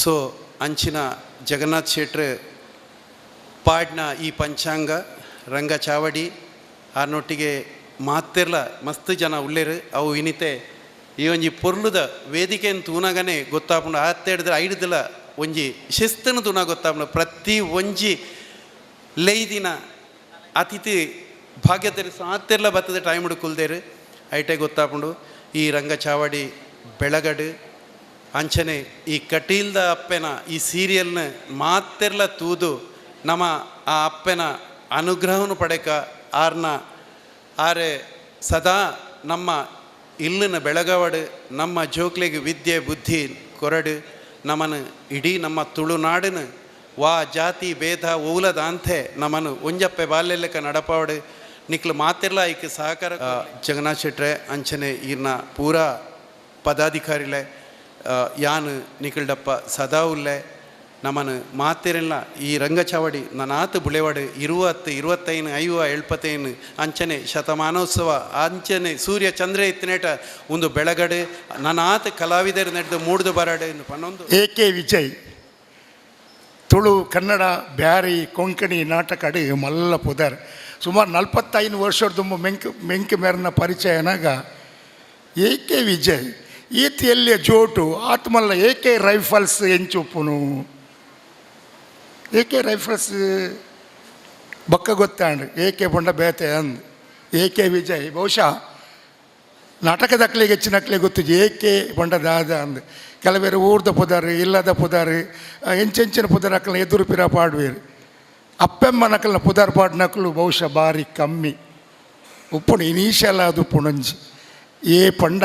S4: ಸೊ ಅಂಚಿನ ಜಗನ್ನಾಥ್ ಶೆಟ್ಟಿ ಪಾಡ್ನ ಈ ಪಂಚಾಂಗ ರಂಗ ಚಾವಡಿ ಆರ್ನೊಟ್ಟಿಗೆ ಮಾತಿರ್ಲ ಮಸ್ತ್ ಜನ ಉಳ್ಳೇರು ಅವು ಇನಿತೆ ಈ ಒಂಜಿ ಪೊರ್ಲುದ ವೇದಿಕೆಯನ್ನು ತೂನಾಗನೆ ಗೊತ್ತಾಪುಂಡು ಆತ್ತೇಡಿದ್ರೆ ಐಡ್ದಿಲ್ಲ ಒಂಜಿ ಶಿಸ್ತನ್ನು ತೂನ ಗೊತ್ತಾಪುಂಡು ಪ್ರತಿ ಒಂಜಿ ಲೈ ದಿನ ಅತಿಥಿ ಭಾಗ್ಯತೆರು ಸಾತೆಲ್ಲ ಬರ್ತದೆ ಟೈಮ್ ಹುಡುಕುಲ್ದೇರು ಐಟೆ ಗೊತ್ತಾಪುಂಡು ಈ ರಂಗ ಚಾವಡಿ ಬೆಳಗಡು ಅಂಚನೆ ಈ ಕಟೀಲ್ದ ಅಪ್ಪೆನ ಈ ಸೀರಿಯಲ್ನ ಮಾತೆರ್ಲ ತೂದು ನಮ್ಮ ಆ ಅಪ್ಪೆನ ಅನುಗ್ರಹವನ್ನು ಪಡೆಕ ಆರೆ ಸದಾ ನಮ್ಮ ಇಲ್ಲಿನ ಬೆಳಗವಡು ನಮ್ಮ ಜೋಕ್ಲೆಗೆ ವಿದ್ಯೆ ಬುದ್ಧಿ ಕೊರಡು ನಮ್ಮನ್ನು ಇಡೀ ನಮ್ಮ ತುಳುನಾಡಿನ ವಾ ಜಾತಿ ಭೇದ ಓಲದ ಅಂತೆ ನಮ್ಮನ್ನು ಒಂಜಪ್ಪೆ ಬಾಲ್ಯಲೆಕ್ಕ ನಡಪಾವಡು ನಿಕ್ಲು ಮಾತೆರ್ಲ ಐಕ್ ಸಹಕಾರ ಜಗನ್ನಾಥ್ ಶೆಟ್ರೆ ಅಂಚನೆ ಈರ್ನ ಪೂರಾ ಪದಾಧಿಕಾರಿಲೆ ಯಾನು ನಿಖಿಲ್ಡಪ್ಪ ಸದಾ ಉಲ್ಲೆ ನಮ್ಮನ್ನು ಮಾತೆರೆಲ್ಲ ಈ ರಂಗಚಾವಡಿ ನನಾತು ಬುಳೆವಾಡು 20, 25, 50, 75 ಅಂಚನೆ ಶತಮಾನೋತ್ಸವ ಅಂಚನೆ ಸೂರ್ಯ ಚಂದ್ರ ಎತ್ತಿನೇಟ ಒಂದು ಬೆಳಗಡೆ ನನಾತು ಕಲಾವಿದರು ನಡೆದು ಮೂಡ್ದು ಬರಾಡೆ ಪನ್ನೊಂದು
S3: AK ವಿಜಯ್ ತುಳು ಕನ್ನಡ ಬ್ಯಾರಿ ಕೊಂಕಣಿ ನಾಟಕಡು ಮಲ್ಲ ಪುದರ್ ಸುಮಾರು 45 ವರ್ಷದ ಮೆಂಕ್ ಮೇರನ ಪರಿಚಯನಾಗ AK ವಿಜಯ್ ಈತಿಯಲ್ಲೇ ಜೋಟು ಆತ್ಮಲ್ಲ AK ರೈಫಲ್ಸ್ ಎಂಚುಪ್ಪುನು AK ರೈಫಲ್ಸ್ ಬಕ್ಕ ಗೊತ್ತಾಂಡು AK ಬೊಂಡ ಬೇತೆ ಅಂದು AK ವಿಜಯ್ ಬಹುಶಃ ನಾಟಕದಕ್ಲಿಗೆ ಹೆಚ್ಚಿನಕ್ಲೆ ಗೊತ್ತು AK ಬೊಂಡ ದಾದ ಅಂದು ಕೆಲವೇರು ಊರ್ದ ಪುದಾರು ಇಲ್ಲದ ಪುದಾರು ಎಂಚೆಂಚಿನ ಪುದಾರ ಅಕ್ಕಲ ಎದುರು ಪಿರ ಪಾಡುವೇರು ಅಪ್ಪೆಮ್ಮನಕಲ್ನ ಪುದಾರ್ ಪಾಡಿನಕ್ಕಲು ಬಹುಶಃ ಭಾರಿ ಕಮ್ಮಿ ಉಪ್ಪುಣು ಇನೀಷಿಯಲ್ ಅದು ಪುಣಂಜಿ ಏ ಪಂಡ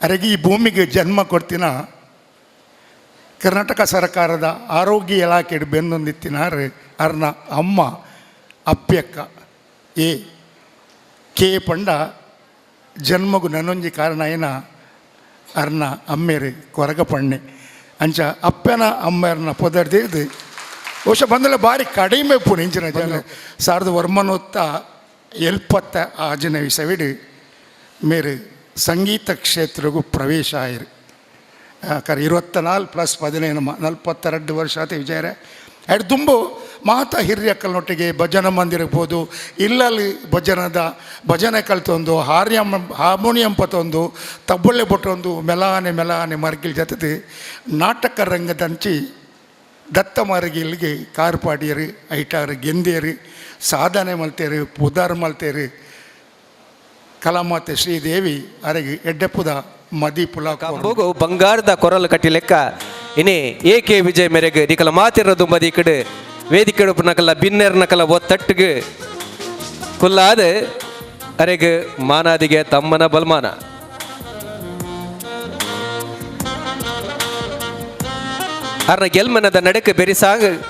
S3: ಅರೆಗೆ ಈ ಭೂಮಿಗೆ ಜನ್ಮ ಕೊಡ್ತಿನ ಕರ್ನಾಟಕ ಸರ್ಕಾರದ ಆರೋಗ್ಯ ಇಲಾಖೆ ಬೆನ್ನೊಂದಿತ್ತಿನಾರು ಅರ್ನ ಅಮ್ಮ ಅಪ್ಪ್ಯಕ್ಕ ಕೆ ಪಂಡ ಜನ್ಮಗು ನನ್ನೊಂಜಿ ಕಾರಣ ಏನ ಅರ್ನ ಅಮ್ಮೇರು ಕೊರಗ ಪಣ್ಣೆ ಅಂಚ ಅಪ್ಪನ ಅಮ್ಮರನ್ನ ಪೊದರ್ದೇದು ಬಹುಶಃ ಬಂದಲ್ಲ ಭಾರಿ ಕಡಿಮೆ ಪುಣ ಇಂಚಿನ ಜನ 1970 ಆಜಿನ ವಿಸವಿಡು ಮೇರು ಸಂಗೀತ ಕ್ಷೇತ್ರಗೂ ಪ್ರವೇಶ ಆಯಿರು ಯಾಕಂದ್ರೆ 24 + 15 42 ವರ್ಷ ಆತ ವಿಜಯರೇ ಅದು ತುಂಬ ಮಾತಾ ಹಿರಿಯಕ್ಕಲ್ನೊಟ್ಟಿಗೆ ಭಜನ ಮಂದಿರ ಇರ್ಬೋದು ಇಲ್ಲಲ್ಲಿ ಭಜನೆ ಕಲ್ತೊಂದು ಹಾರ್ಮೋನಿಯಂ ಪತ್ತೊಂದು ತಬ್ಬೊಳ್ಳೆ ಬೊಟ್ಟೊಂದು ಮೆಲಾನೆ ಮರ್ಗಿಲ್ ಜೊತೆ ನಾಟಕ ರಂಗದಂಚಿ ದತ್ತ ಮರಗಿಲ್ಗೆ ಕಾರ್ಪಾಡಿಯರು ಐಟಾರು ಗೆಂದೇರು ಸಾಧನೆ ಮಲ್ತೇರು ಪುದಾರ್ ಮಲ್ತೇರು ಕಲಾಮಾತೆ ಶ್ರೀದೇವಿ ಅರೆಗೆ ಎಡ್ಡೆಪ್ಪುದ ಮದಿ ಪುಲಾಕು
S1: ಬಂಗಾರದ ಕೊರಲು ಕಟ್ಟಿ ಲೆಕ್ಕ ಇನ್ನೇ AK ವಿಜಯ್ ಮೇರೆಗೆ ನಿಕಲ ಮಾತಿರೋದು ಮದಿ ಕಡೆ ವೇದಿಕೆ ನಕಲ ಬಿನ್ನೆರ್ ನಕಲ ಒತ್ತಟ್ಟಿಗೆ ಕುಲ್ಲಾದ ಅರೆಗೆ ಮಾನಾದಿಗೆ ತಮ್ಮನ ಬಲ್ಮಾನ ಅರ್ನ ಗೆಲ್ಮನದ ನಡಕ್ಕೆ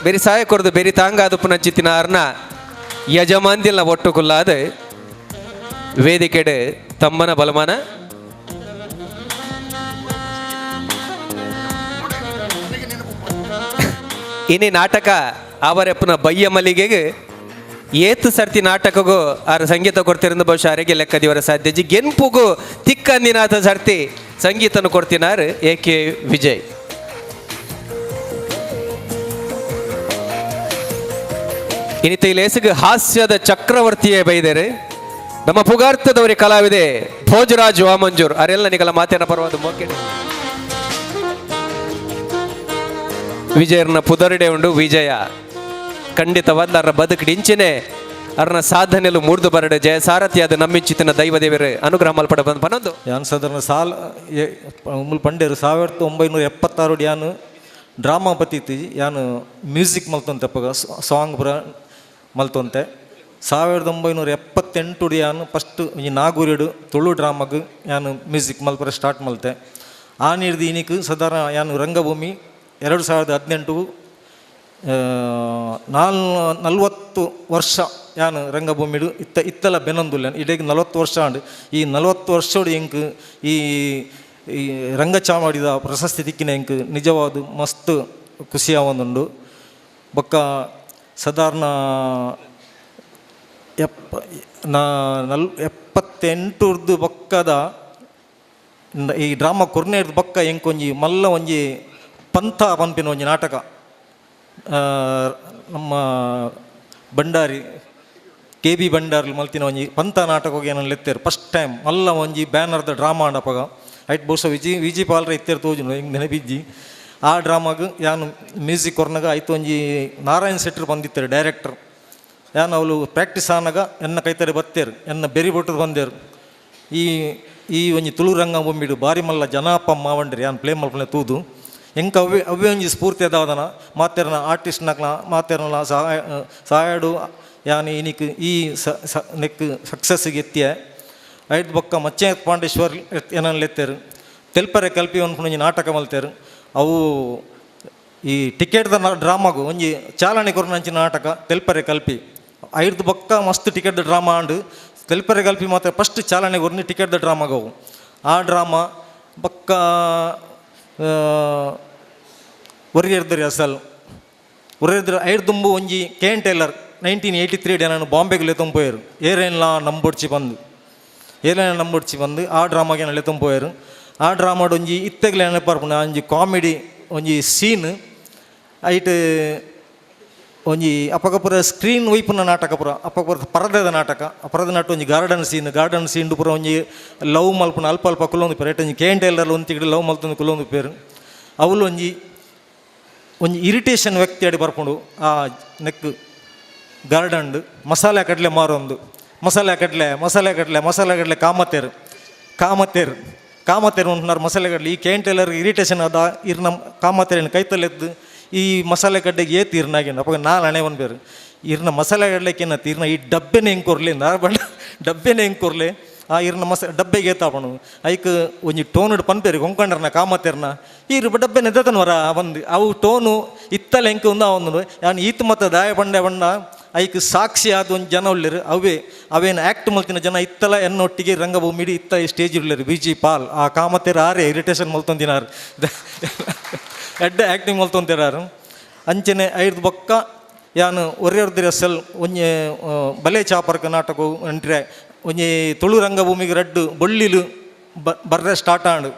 S1: ಬೆರಿಸಾಯ ಕೊರದು ಬೆರಿ ತಾಂಗಾದ ಪುನಂಚಿತ್ತಿನ ಅರ್ನ ಯಜಮಾನ್ದಿಲ್ನ ಒಟ್ಟು ಕುಲ್ಲಾದ ವೇದಿಕೆಡೆ ತಮ್ಮನ ಬಲಮಾನ ಇನ್ನಿ ನಾಟಕ ಅವರೆಪ್ಪನ ಬಯ್ಯ ಮಲ್ಲಿಗೆಗೆ ಏತು ಸರ್ತಿ ನಾಟಕಗೂ ಆರು ಸಂಗೀತ ಕೊಡ್ತಿರಂದು ಬಹುಶಃ ಅರೆಗೆ ಲೆಕ್ಕದಿವರ ಸಾಧ್ಯಜಿ ಗೆನ್ಪುಗೂ ತಿಕ್ಕಂದಿನಾಥ ಸರ್ತಿ ಸಂಗೀತನು ಕೊಡ್ತಿನಾರು AK ವಿಜಯ್ ಇನ್ನಿತ ಇಲೇಸಿಗೆ ಹಾಸ್ಯದ ಚಕ್ರವರ್ತಿಯೇ ಬೈದರೆ ನಮ್ಮ ಪುಗಾರ್ಥದವರಿ ಕಲಾವಿದೆ ಭೋಜರಾಜ್ ವಾಮಂಜೂರ್ ಅರೆಲ್ಲ ನಿಗಲ ಮಾತೇನ ಪರವಾದ ಮೋಕೆ ವಿಜಯರ್ನ ಪುದರಿಡೆ ಉಂಡು ವಿಜಯ ಖಂಡಿತವಾದ ಅರ್ನ ಬದುಕಿಡಿಂಚಿನೇ ಅರ್ನ ಸಾಧನೆಲು ಮೂಡ್ದು ಬರಡೆ ಜಯ ಸಾರಥಿಯಾದ ನಮ್ಮಿಂಚಿತಿನ ದೈವದೇವರು ಅನುಗ್ರಹ ಮಲ್ಪಡ ಬಂದು ಪನ್ನೊಂದು
S5: ಯಾನ್ ಸಾಧಾರಣ ಪಂಡೇರು 1976 ಯಾನು ಡ್ರಾಮಾ ಬತ್ತಿತ್ತು ಯಾನು ಮ್ಯೂಸಿಕ್ ಮಲ್ತೊಂತೆ ಪಗ ಸಾಂಗ್ ಪುರ ಮಲ್ತೊಂತೆ 1978 ಯಾನು ಫಸ್ಟ್ ಈ ನಾಗೂರಿಡು ತುಳು ಡ್ರಾಮಾಗ ಯಾನು ಮ್ಯೂಸಿಕ್ ಮಲ್ಪರ ಸ್ಟಾರ್ಟ್ ಮಲ್ತೆ ಆ ನೀರ್ದು ಇನಿಕ್ ಸಾಧಾರಣ ಯಾನು ರಂಗಭೂಮಿ 2018 40 ವರ್ಷ ಯಾನು ರಂಗಭೂಮಿಡು ಇತ್ತಲ ಬೆನೊಂದುಲ್ಲ ಇಡೀಗೆ 40 ವರ್ಷ ಅಂಡು ಈ 40 ವರ್ಷೋಡು ಎಂಕ್ ಈ ರಂಗಚಾವಡಿದ ಪ್ರಶಸ್ತಿ ತಿಕ್ಕಿನ ಎಂಕ್ ನಿಜವಾದ ಮಸ್ತ್ ಖುಷಿಯಾವೊಂದುಂಡು ಬೊಕ್ಕ ಸಾಧಾರಣ 78 ಬೊಕ್ಕದ ಈ ಡ್ರಾಮಾ ಕೊರ್ನೇರ್ದು ಬೊಕ್ಕ ಎಂಕೊಂಜಿ ಮಲ್ಲ ಒಂಜಿ ಪಂಥ ಪನ್ಪಿನ ಒಂಜಿ ನಾಟಕ ನಮ್ಮ ಭಂಡಾರಿ KB ಭಂಡಾರಿ ಮಲ್ತಿನ ಒಂಜಿ ಪಂಥ ನಾಟಕ ಏನನ್ನು ಲೆತ್ತೇರು ಫಸ್ಟ್ ಟೈಮ್ ಮಲ್ಲ ಒಂಜಿ ಬ್ಯಾನರ್ದ ಡ್ರಾಮಾ ಆಂಡಪಗ ಐಟ್ ಬಹುಶಃ ವಿಜಿ ಪಾಲ್ರ ಇತ್ತೇರು ತೋಜುನು ಹೆಂಗೆ ನೆನಪಿಜ್ಜಿ ಆ ಡ್ರಾಮಾಗ ಯಾನು ಮ್ಯೂಸಿಕ್ ಕೊರ್ನಾಗ ಆಯ್ತು ಒಂಜಿ ನಾರಾಯಣ್ ಶೆಟ್ರ್ ಬಂದಿತ್ತಾರೆ ಡೈರೆಕ್ಟರ್ ಯಾನು ಅವಳು ಪ್ರಾಕ್ಟೀಸ್ ಆನಾಗ ಎನ್ನ ಕೈತರೆ ಬತ್ತೇರು ಎನ್ನ ಬೆರಿ ಬಿಟ್ಟದು ಬಂದೇರು ಈ ಒಂಜಿ ತುಳು ರಂಗ ಬೊಮ್ಮಿಡು ಬಾರಿ ಮಲ್ಲ ಜನಾಪ ಮಾವಂಡ್ರಿ ಯಾನು ಪ್ಲೇ ಮಲ್ಪನೆ ತೂದು ಎಂಕ ಅವೇ ಒಂಜಿ ಸ್ಫೂರ್ತಿ ಅದಾವದನ ಮಾತೆರ್ನ ಆರ್ಟಿಸ್ಟ್ನಕ್ಲ ಮಾತೆರ್ನ ಸಹಾಯಡು ಯಾನು ಇನಿಕ್ ಈ ನೆಕ್ ಸಕ್ಸಸ್ಸಿಗೆ ಎತ್ತಿಯ ಐದು ಬೊಕ್ಕ ಮಚ್ಚೆ ಪಾಂಡೇಶ್ವರ್ ಏನನ್ನು ಎತ್ತೇರು ತೆಲ್ಪರೆ ಕಲ್ಪಿ ಒಂಜಿ ನಾಟಕ ಮಲ್ತೇರು ಅವು ಈ ಟಿಕೆಟ್ದ ಡ್ರಾಮಾಗು ಒಂಜಿ ಚಾಲನೆ ಕೊರನಂಚಿನ ನಾಟಕ ತೆಲ್ಪರೆ ಕಲ್ಪಿ ಐದು ಬೊಕ್ಕ ಮಸ್ತ್ ಟಿಕೆಟ್ ಡ್ರಾಮಾ ಆಂಡು ತೆಲ್ಪರೆ ಕಲ್ಪಿ ಮಾತ್ರ ಫಸ್ಟ್ ಚಾಲನೆ ಕೊರ್ನಿ ಟಿಕೆಟ್ದ ಡ್ರಾಮಾಗವು ಆ ಡ್ರಾಮಾ ಬೊಕ್ಕ ಒರಿಯರ್ದರಿ ಅಸಲ್ ಒರಿಯರ್ದ್ರ ಐದು ದುಂಬು ಒಂಜಿ KN ಟೇಲರ್ 1983 ನಾನು ಬಾಂಬೆಗೆ ಲೆತ್ತಂಪೋಯರು ಏರೇನ್ಲ ನಂಬೊಡ್ಚಿ ಬಂದು ಆ ಡ್ರಾಮಾಗೆ ನಾನು ಲೆತ್ತಂಪೋಯರು ಆ ಡ್ರಾಮಾಡ್ ಒಂಜಿ ಇತ್ತೆಗ್ಲೆ ನೆನಪಾರ್ಪುಂಡು ಒಂಜಿ ಕಾಮಿಡಿ ಒಂಜಿ ಸೀನ್ ಐಟ್ ಒಂಜಿ ಅಪಗಪುರ ಸ್ಕ್ರೀನ್ ಒಯ್ಪುನ ನಾಟಕ ಪುರ ಅಪಗಪುರ ಪರದೆದ ನಾಟಕ ಪರದ ನಾಟ ಒಂಜಿ ಗಾರ್ಡನ್ ಸೀನ್ ಪುರ ಒಂಜಿ ಲವ್ ಮಲ್ಪುನ ಅಲ್ಪ ಕುಲ್ಲೊಂದು ಪೇರು ಐಟ್ ಒಂಜಿ KN ಟೇಲರ್ ಒಂದು ತಿಗಡಿ ಲವ್ ಮಲ್ತೊಂದು ಕುಲ್ಲೊಂದು ಪೇರು ಅವಳು ಒಂಜಿ ಇರಿಟೇಷನ್ ವ್ಯಕ್ತಿ ಅಡಿ ಬರ್ಕೊಂಡು ಆ ನೆಕ್ ಗಾರ್ಡನ್ ಮಸಾಲೆ ಕಡಲೆ ಮಾರೊಂದು ಮಸಾಲೆ ಕಡಲೆ ಕಾಮತ್ತೇರು ಉಂಟುನಾರು ಮಸಾಲೆ ಕಡಲೆ ಈ KN ಟೇಲರ್ ಇರಿಟೇಷನ್ ಅದ ಇರ್ ನಮ್ಮ ಕಾಮತ್ತೇರಿನ ಕೈತಲೆದ್ದು ಈ ಮಸಾಲೆ ಕಡ್ಡೆಗೆ ಏತ್ ಇರ್ನಾಗೇನು ಅಪ್ಪ ನಾಲ್ ಹಣೆ ಬಂದ್ಬೇರು ಇರ್ನ ಮಸಾಲೆ ಕಡ್ಲೆಕ್ಕೇನತ್ತು ಇರ್ನ ಈ ಡಬ್ಬೆನೇ ಹೆಂಗೆ ಕೊರ್ಲಿ ನಾರು ಬಂಡ ಡಬ್ಬೆನೇ ಹೆಂಗೆ ಕೊರ್ಲಿ ಆ ಇರ್ನ ಡಬ್ಬೆಗೆ ಏತಾಪಣು ಐಕ್ ಒಂಜಿ ಟೋನುಡು ಪನ್ಪೇರಿ ಕೊಂಕಂಡ್ರನ ಕಾಮತ್ತೇರ್ನ ಈರು ಡಬ್ಬೆನ ಎದ್ದತನವರ ಬಂದು ಅವು ಟೋನು ಇತ್ತಲೆ ಹೆಂಗೆ ಒಂದು ಅವನು ಯಾನು ಈತ್ ಮತ್ತು ದಾಯ ಬಂಡ ಐಕ್ ಸಾಕ್ಷಿ ಆದ ಒಂದು ಜನ ಉಳ್ಳಿರು ಅವೇನು ಆ್ಯಕ್ಟ್ ಮಲ್ತಿನ ಜನ ಇತ್ತಲ ಎನ್ನೊಟ್ಟಿಗೆ ರಂಗಭೂಮಿಡಿ ಇತ್ತ ಸ್ಟೇಜ್ ಉಳ್ಳಿರು VG ಪಾಲ್ ಆ ಕಾಮತ್ತೇರು ಆರೇ ಇರಿಟೇಷನ್ ಮಲ್ತೊಂದಿನಾರು ಎಡ್ಡೆ ಆ್ಯಕ್ಟಿಂಗ್ ಮಲ್ತೊಂದಿರಾರು ಅಂಚನೆ ಐದು ಬೊಕ್ಕ ಯಾನು ಒರೆಯರ್ದಿರ ಸೆಲ್ ಒಂಜಿ ಬಲೆ ಚಾಪರ್ಕ ನಾಟಕ ಎಂಟ್ರೆ ಒಂಜಿ ತುಳು ರಂಗಭೂಮಿಗೆ ರಡ್ಡು ಬೊಳ್ಳಿಲು ಬರ್ರೆ ಸ್ಟಾರ್ಟ್ ಆಂಡು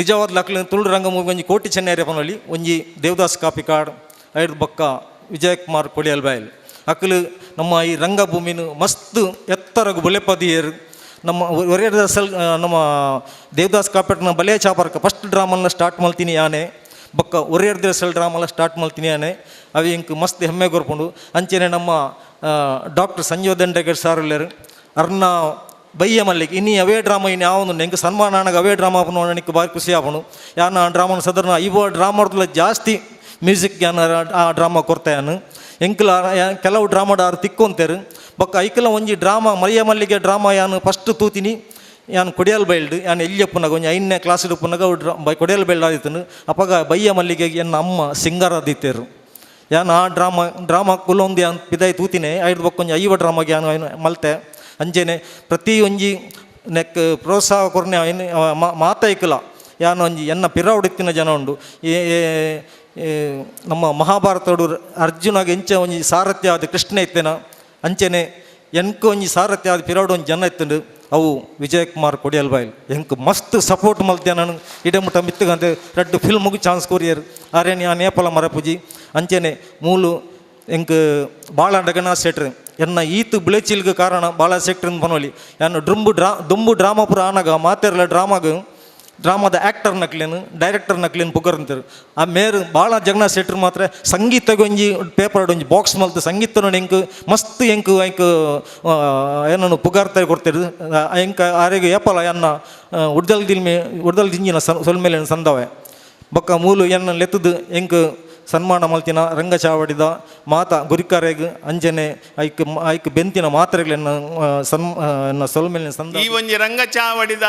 S5: ನಿಜವಾದ ಲಕ್ಲು ತುಳು ರಂಗಭೂಮಿಗೆ ಒಂಜಿ ಕೋಟಿ ಚೆನ್ನೈರೆ ಪನೊಲಿ ಒಂಜಿ ದೇವದಾಸ್ ಕಾಪಿಕಾಡ್ ಐದು ಬೊಕ್ಕ ವಿಜಯಕುಮಾರ್ ಕೊಡಿಯಲ್ ಬಾಯಲ್ ಅಕ್ಕಲು ನಮ್ಮ ಈ ರಂಗಭೂಮಿನ ಮಸ್ತ್ ಎತ್ತರಗು ಬೊಲೆಪದಿಯರು ನಮ್ಮ ಒರೆಯರ್ದ ಸೆಲ್ ನಮ್ಮ ದೇವದಾಸ್ ಕಾಪಿಟ್ನ ಬಲೆ ಚಾಪರ್ಕ ಫಸ್ಟ್ ಡ್ರಾಮಲ್ಲ ಸ್ಟಾರ್ಟ್ ಮಲ್ತೀನಿ ಯಾನೆ ಬೊಕ್ಕ ಒರೆಯರ್ದಿರ ಸೆಲ್ ಡ್ರಾಮಲ್ಲ ಸ್ಟಾರ್ಟ್ ಮಲ್ತೀನಿ ಯಾನೆ ಅವು ಇಂಕ್ ಮಸ್ತ್ ಹೆಮ್ಮೆ ಕೊರ್ಕೊಂಡು ಅಂಚೆನೆ ನಮ್ಮ ಡಾಕ್ಟರ್ ಸಂಜೀವ್ ದಂಡಗರ್ ಸಾರ್ ಉಳ್ಳರು ಅರ್ನ ಬಯ್ಯ ಮಲ್ಲಿಗೆ ಇನ್ನಿ ಅವೇ ಡ್ರಾಮಾ ಇನ್ನು ಯಾವನು ಹೆಂಗೆ ಸನ್ಮಾನ ಆನಾಗ ಅವೇ ಡ್ರಾಮಾ ನೋಡೋಣಕ್ಕೆ ಭಾರಿ ಖುಷಿ ಆಪಣು ಯಾನು ಆ ಡ್ರಾಮಾನ ಸಾಧಾರಣ ಇವ ಡ್ರಾಮಾಡ್ದಲ್ಲ ಜಾಸ್ತಿ ಮ್ಯೂಸಿಕ್ ಯಾನು ಆ ಡ್ರಾಮಾ ಕೊರ್ತಾಯಾನು ಎಂಕಲ ಕೆಲವು ಡ್ರಾಮಾಡ ಆರು ತಿಕ್ಕೊಂತೇರು ಬೊಕ್ಕ ಐಕಲ ಒಂಜಿ ಡ್ರಾಮಾ ಮರಿಯ ಮಲ್ಲಿಗೆ ಡ್ರಾಮಾ ಯಾನು ಫಸ್ಟ್ ತೂತಿನಿ ಯಾನು ಕೊಡಿಯಲ್ ಬೈಲ್ಡ್ ಯಾನು ಎಲ್ಲಿಯಪ್ಪನಾಗ ಒಂಜಿ 5ನೇ ಕ್ಲಾಸ್ ಇಡಪ್ಪನಾಗ ಕೊಡಿಯಲ್ ಬೈಲ್ಡ್ ಆದಿತ್ತನು ಅಪ್ಪಾಗ ಬಯ್ಯ ಮಲ್ಲಿಗೆ ಎನ್ನ ಅಮ್ಮ ಸಿಂಗರ್ ಆದಿತ್ತೇರು ಯಾನು ಆ ಡ್ರಾಮಾ ಕುಲೊಂದು ಯಾನು ಪಿದಾಯಿ ತೂತಿನೇ ಐದು ಬೊಕ್ಕ ಒಂಜಿ 5 ಡ್ರಾಮಾಗೆ ಯಾನು ಮಲ್ತೆ ಅಂಜೇನೆ ಪ್ರತಿ ಒಂಜಿ ನೆಕ್ ಪ್ರೋತ್ಸಾಹ ಕೊರ್ನೆ ಮಾತೈಕಲ ಯಾನು ಒಂಜಿ ಎನ್ನ ಪಿರ ಹೊಡಿತಿನ ಜನ ಉಂಡು ನಮ್ಮ ಮಹಾಭಾರತಡು ಅರ್ಜುನಾಗ ಎಂಚ ಒಂಜಿ ಸಾರಥ್ಯ ಆದ ಕೃಷ್ಣ ಇತ್ತೇನ ಅಂಚೆನೆ ಎನ್ಕ ಒಂಜಿ ಸಾರಥ್ಯ ಆದ ಪಿರಾಡು ಒಂದು ಜನ ಇತ್ತಂಡು ಅವು ವಿಜಯಕುಮಾರ್ ಕೊಡಿಯಲ್ ಬಾಯ್ಲ್ ಎಂಕ್ ಮಸ್ತ್ ಸಪೋರ್ಟ್ ಮಲ್ತೆ ನಾನು ಇಡಮುಟ ಮಿತ್ತಗಂತೆ ರಡ್ಡು ಫಿಲ್ಮ್ಗೂ ಚಾನ್ಸ್ ಕೊರಿಯರು ಆರೇನು ಯಾ ನೇಪಾಳ ಮರಪುಜಿ ಅಂಚೆನೆ ಮೂಲು ಎಂಕ್ ಭಾಳ ಡಗನಾ ಸೆಟ್ರ್ ಎನ್ನ ಈತು ಬಿಳೆಚಿಲ್ಗೆ ಕಾರಣ ಭಾಳ ಸೆಕ್ಟ್ರಿನ ಪನೋಲಿ ಯಾನು ದುಂಬು ಡ್ರಾಮಾ ಪುರ ಆನಾಗ ಮಾತೆರ್ಲ ಡ್ರಾಮಾದ ಆ್ಯಕ್ಟರ್ ನಕ್ಲೇನು ಡೈರೆಕ್ಟರ್ ನಕ್ಲೇನು ಪುಗರ್ ಅಂತಾರೆ ಆ ಮೇರು ಭಾಳ ಜಗನ ಸೆಟ್ರ್ ಮಾತ್ರ ಸಂಗೀತಗೆ ಒಂಜಿ ಪೇಪರ್ ಒಂಜಿ ಬಾಕ್ಸ್ ಮಲ್ತು ಸಂಗೀತ ನೋಡಿ ಎಂಕ್ ಮಸ್ತ್ ಎಂಕ್ ಏನನ್ನು ಪುಗಾರ್ತ ಕೊಡ್ತಾರೆ ಎಂಕ ಆರೆಗೆ ಏಪಲ ಎನ್ನ ಉಡ್ದಲ್ ದಿಂಜಿನ ಸೊಲ್ಮೇಲೆ ಸಂದವೆ ಬೊಕ್ಕ ಮೂಲು ಎನ್ನ ಲೆತ್ತದು ಎಂಕ್ ಸನ್ಮಾನ ಮಲ್ತಿನ ರಂಗ ಚಾವಡಿದ ಮಾತ ಗುರಿಕಾರೆಗ್ ಅಂಜನೆ ಐಕ್ ಬೆಂತಿನ ಮಾತ್ರೆಗಳನ್ನ ಸೊಲ್ಮೇಲಿನ ಸಂದ
S6: ಈ ಒಂಜಿ ರಂಗ ಚಾವಡಿದ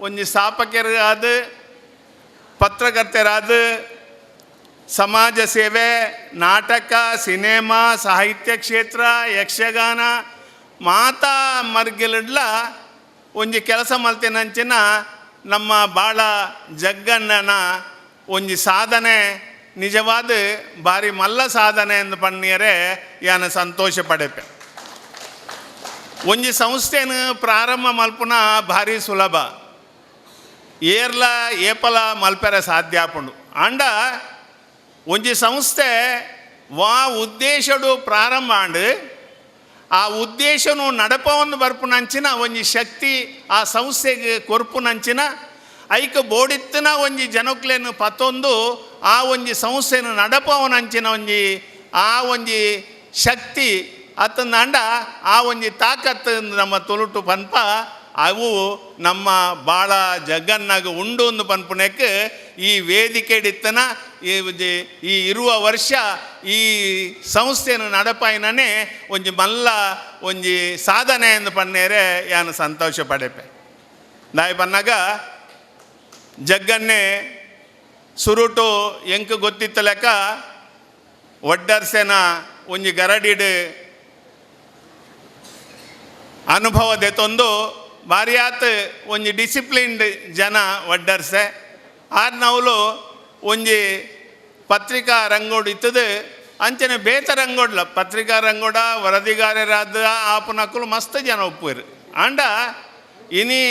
S6: ಒಂಜಿ ಸ್ಥಾಪಕರು ಆದ ಪತ್ರಕರ್ತರಾದ ಸಮಾಜ ಸೇವೆ ನಾಟಕ ಸಿನಿಮಾ ಸಾಹಿತ್ಯ ಕ್ಷೇತ್ರ ಯಕ್ಷಗಾನ ಮಾತಾ ಮರ್ಗಿಲಿಡ್ಲ ಒಂಜಿ ಕೆಲಸ ಮಲ್ತಿನಂಚಿನ ನಮ್ಮ ಭಾಳ ಜಗ್ಗಣ್ಣನ ಒಂಜಿ ಸಾಧನೆ ನಿಜವಾದ ಭಾರಿ ಮಲ್ಲ ಸಾಧನೆ ಎಂದು ಪಣ್ಣಿಯರೆ ಯಾನ ಸಂತೋಷ ಪಡೆಪೆ ಒಂಜಿ ಸಂಸ್ಥೆನ ಪ್ರಾರಂಭ ಮಲ್ಪುನ ಭಾರಿ ಸುಲಭ ಏರ್ಲ ಏಪಲ ಮಲ್ಪೆರೆ ಸಾಧ್ಯ ಆಪುಂಡು ಅಂಡ ಒಂಜಿ ಸಂಸ್ಥೆ ಉದ್ದೇಶಡು ಪ್ರಾರಂಭ ಆಂಡು ಆ ಉದ್ದೇಶನು ನಡಪವನ್ನು ಬರ್ಪುನಂಚಿನ ಒಂಜಿ ಶಕ್ತಿ ಆ ಸಂಸ್ಥೆಗೆ ಕೊರ್ಪುನಂಚಿನ ಐಕ ಬೋಡಿತ್ತಿನ ಒಂಜಿ ಜನಕ್ಲೇನು ಪತ್ತೊಂದು ಆ ಒಂಜಿ ಸಂಸ್ಥೆನು ನಡಪವನಂಚಿನ ಒಂಜಿ ಆ ಒಂಜಿ ಶಕ್ತಿ ಅತ್ತಂದಾಂಡ ಆ ಒಂಜಿ ತಾಕತ್ತು ನಮ್ಮ ತುಳುಟು ಪನ್ಪ ಅವು ನಮ್ಮ ಭಾಳ ಜಗನ್ನಾಗ ಉಂಡು ಒಂದು ಪನ್ಪುನಕ್ಕೆ ಈ ವೇದಿಕೆ ಇಡಿತ್ತನ ಈ ಇರುವ ವರ್ಷ ಈ ಸಂಸ್ಥೆಯನ್ನು ನಡಪಾಯಿನೇ ಒಂಜಿ ಮಲ್ಲ ಒಂಜಿ ಸಾಧನೆ ಎಂದು ಪನ್ನೇರೆ ಯಾನು ಸಂತೋಷ ಪಡೆಪೆ ದಾಯಿ ಪನ್ನಾಗ ಜಗ್ಗನ್ನೇ ಸುರುಟು ಎಂಕ್ ಗೊತ್ತಿತ್ತ ಲೆಕ್ಕ ಒಡ್ಡರ್ಸೆನ ಒಂಜಿ ಗರಡಿಡ್ ಅನುಭವ ದೆತೊಂದು ಬಾರಿಯಾತ್ ಒಂಜಿ ಡಿಸಿಪ್ಲಿನ್ಡ್ ಜನ ಒಡ್ಡರ್ಸೆ ಆರ್ನವಲು ಒಂಜಿ ಪತ್ರಿಕಾ ರಂಗೋಡ್ ಇತ್ತದು ಅಂಚನೆ ಬೇತ ರಂಗೋಡ್ಲ ಪತ್ರಿಕಾ ರಂಗೋಡ ವರದಿಗಾರರಾದ ಆಪನಕ್ಕಲು ಮಸ್ತ್ ಜನ ಒಪ್ಪುವರು ಆಂಡ ಇನಿ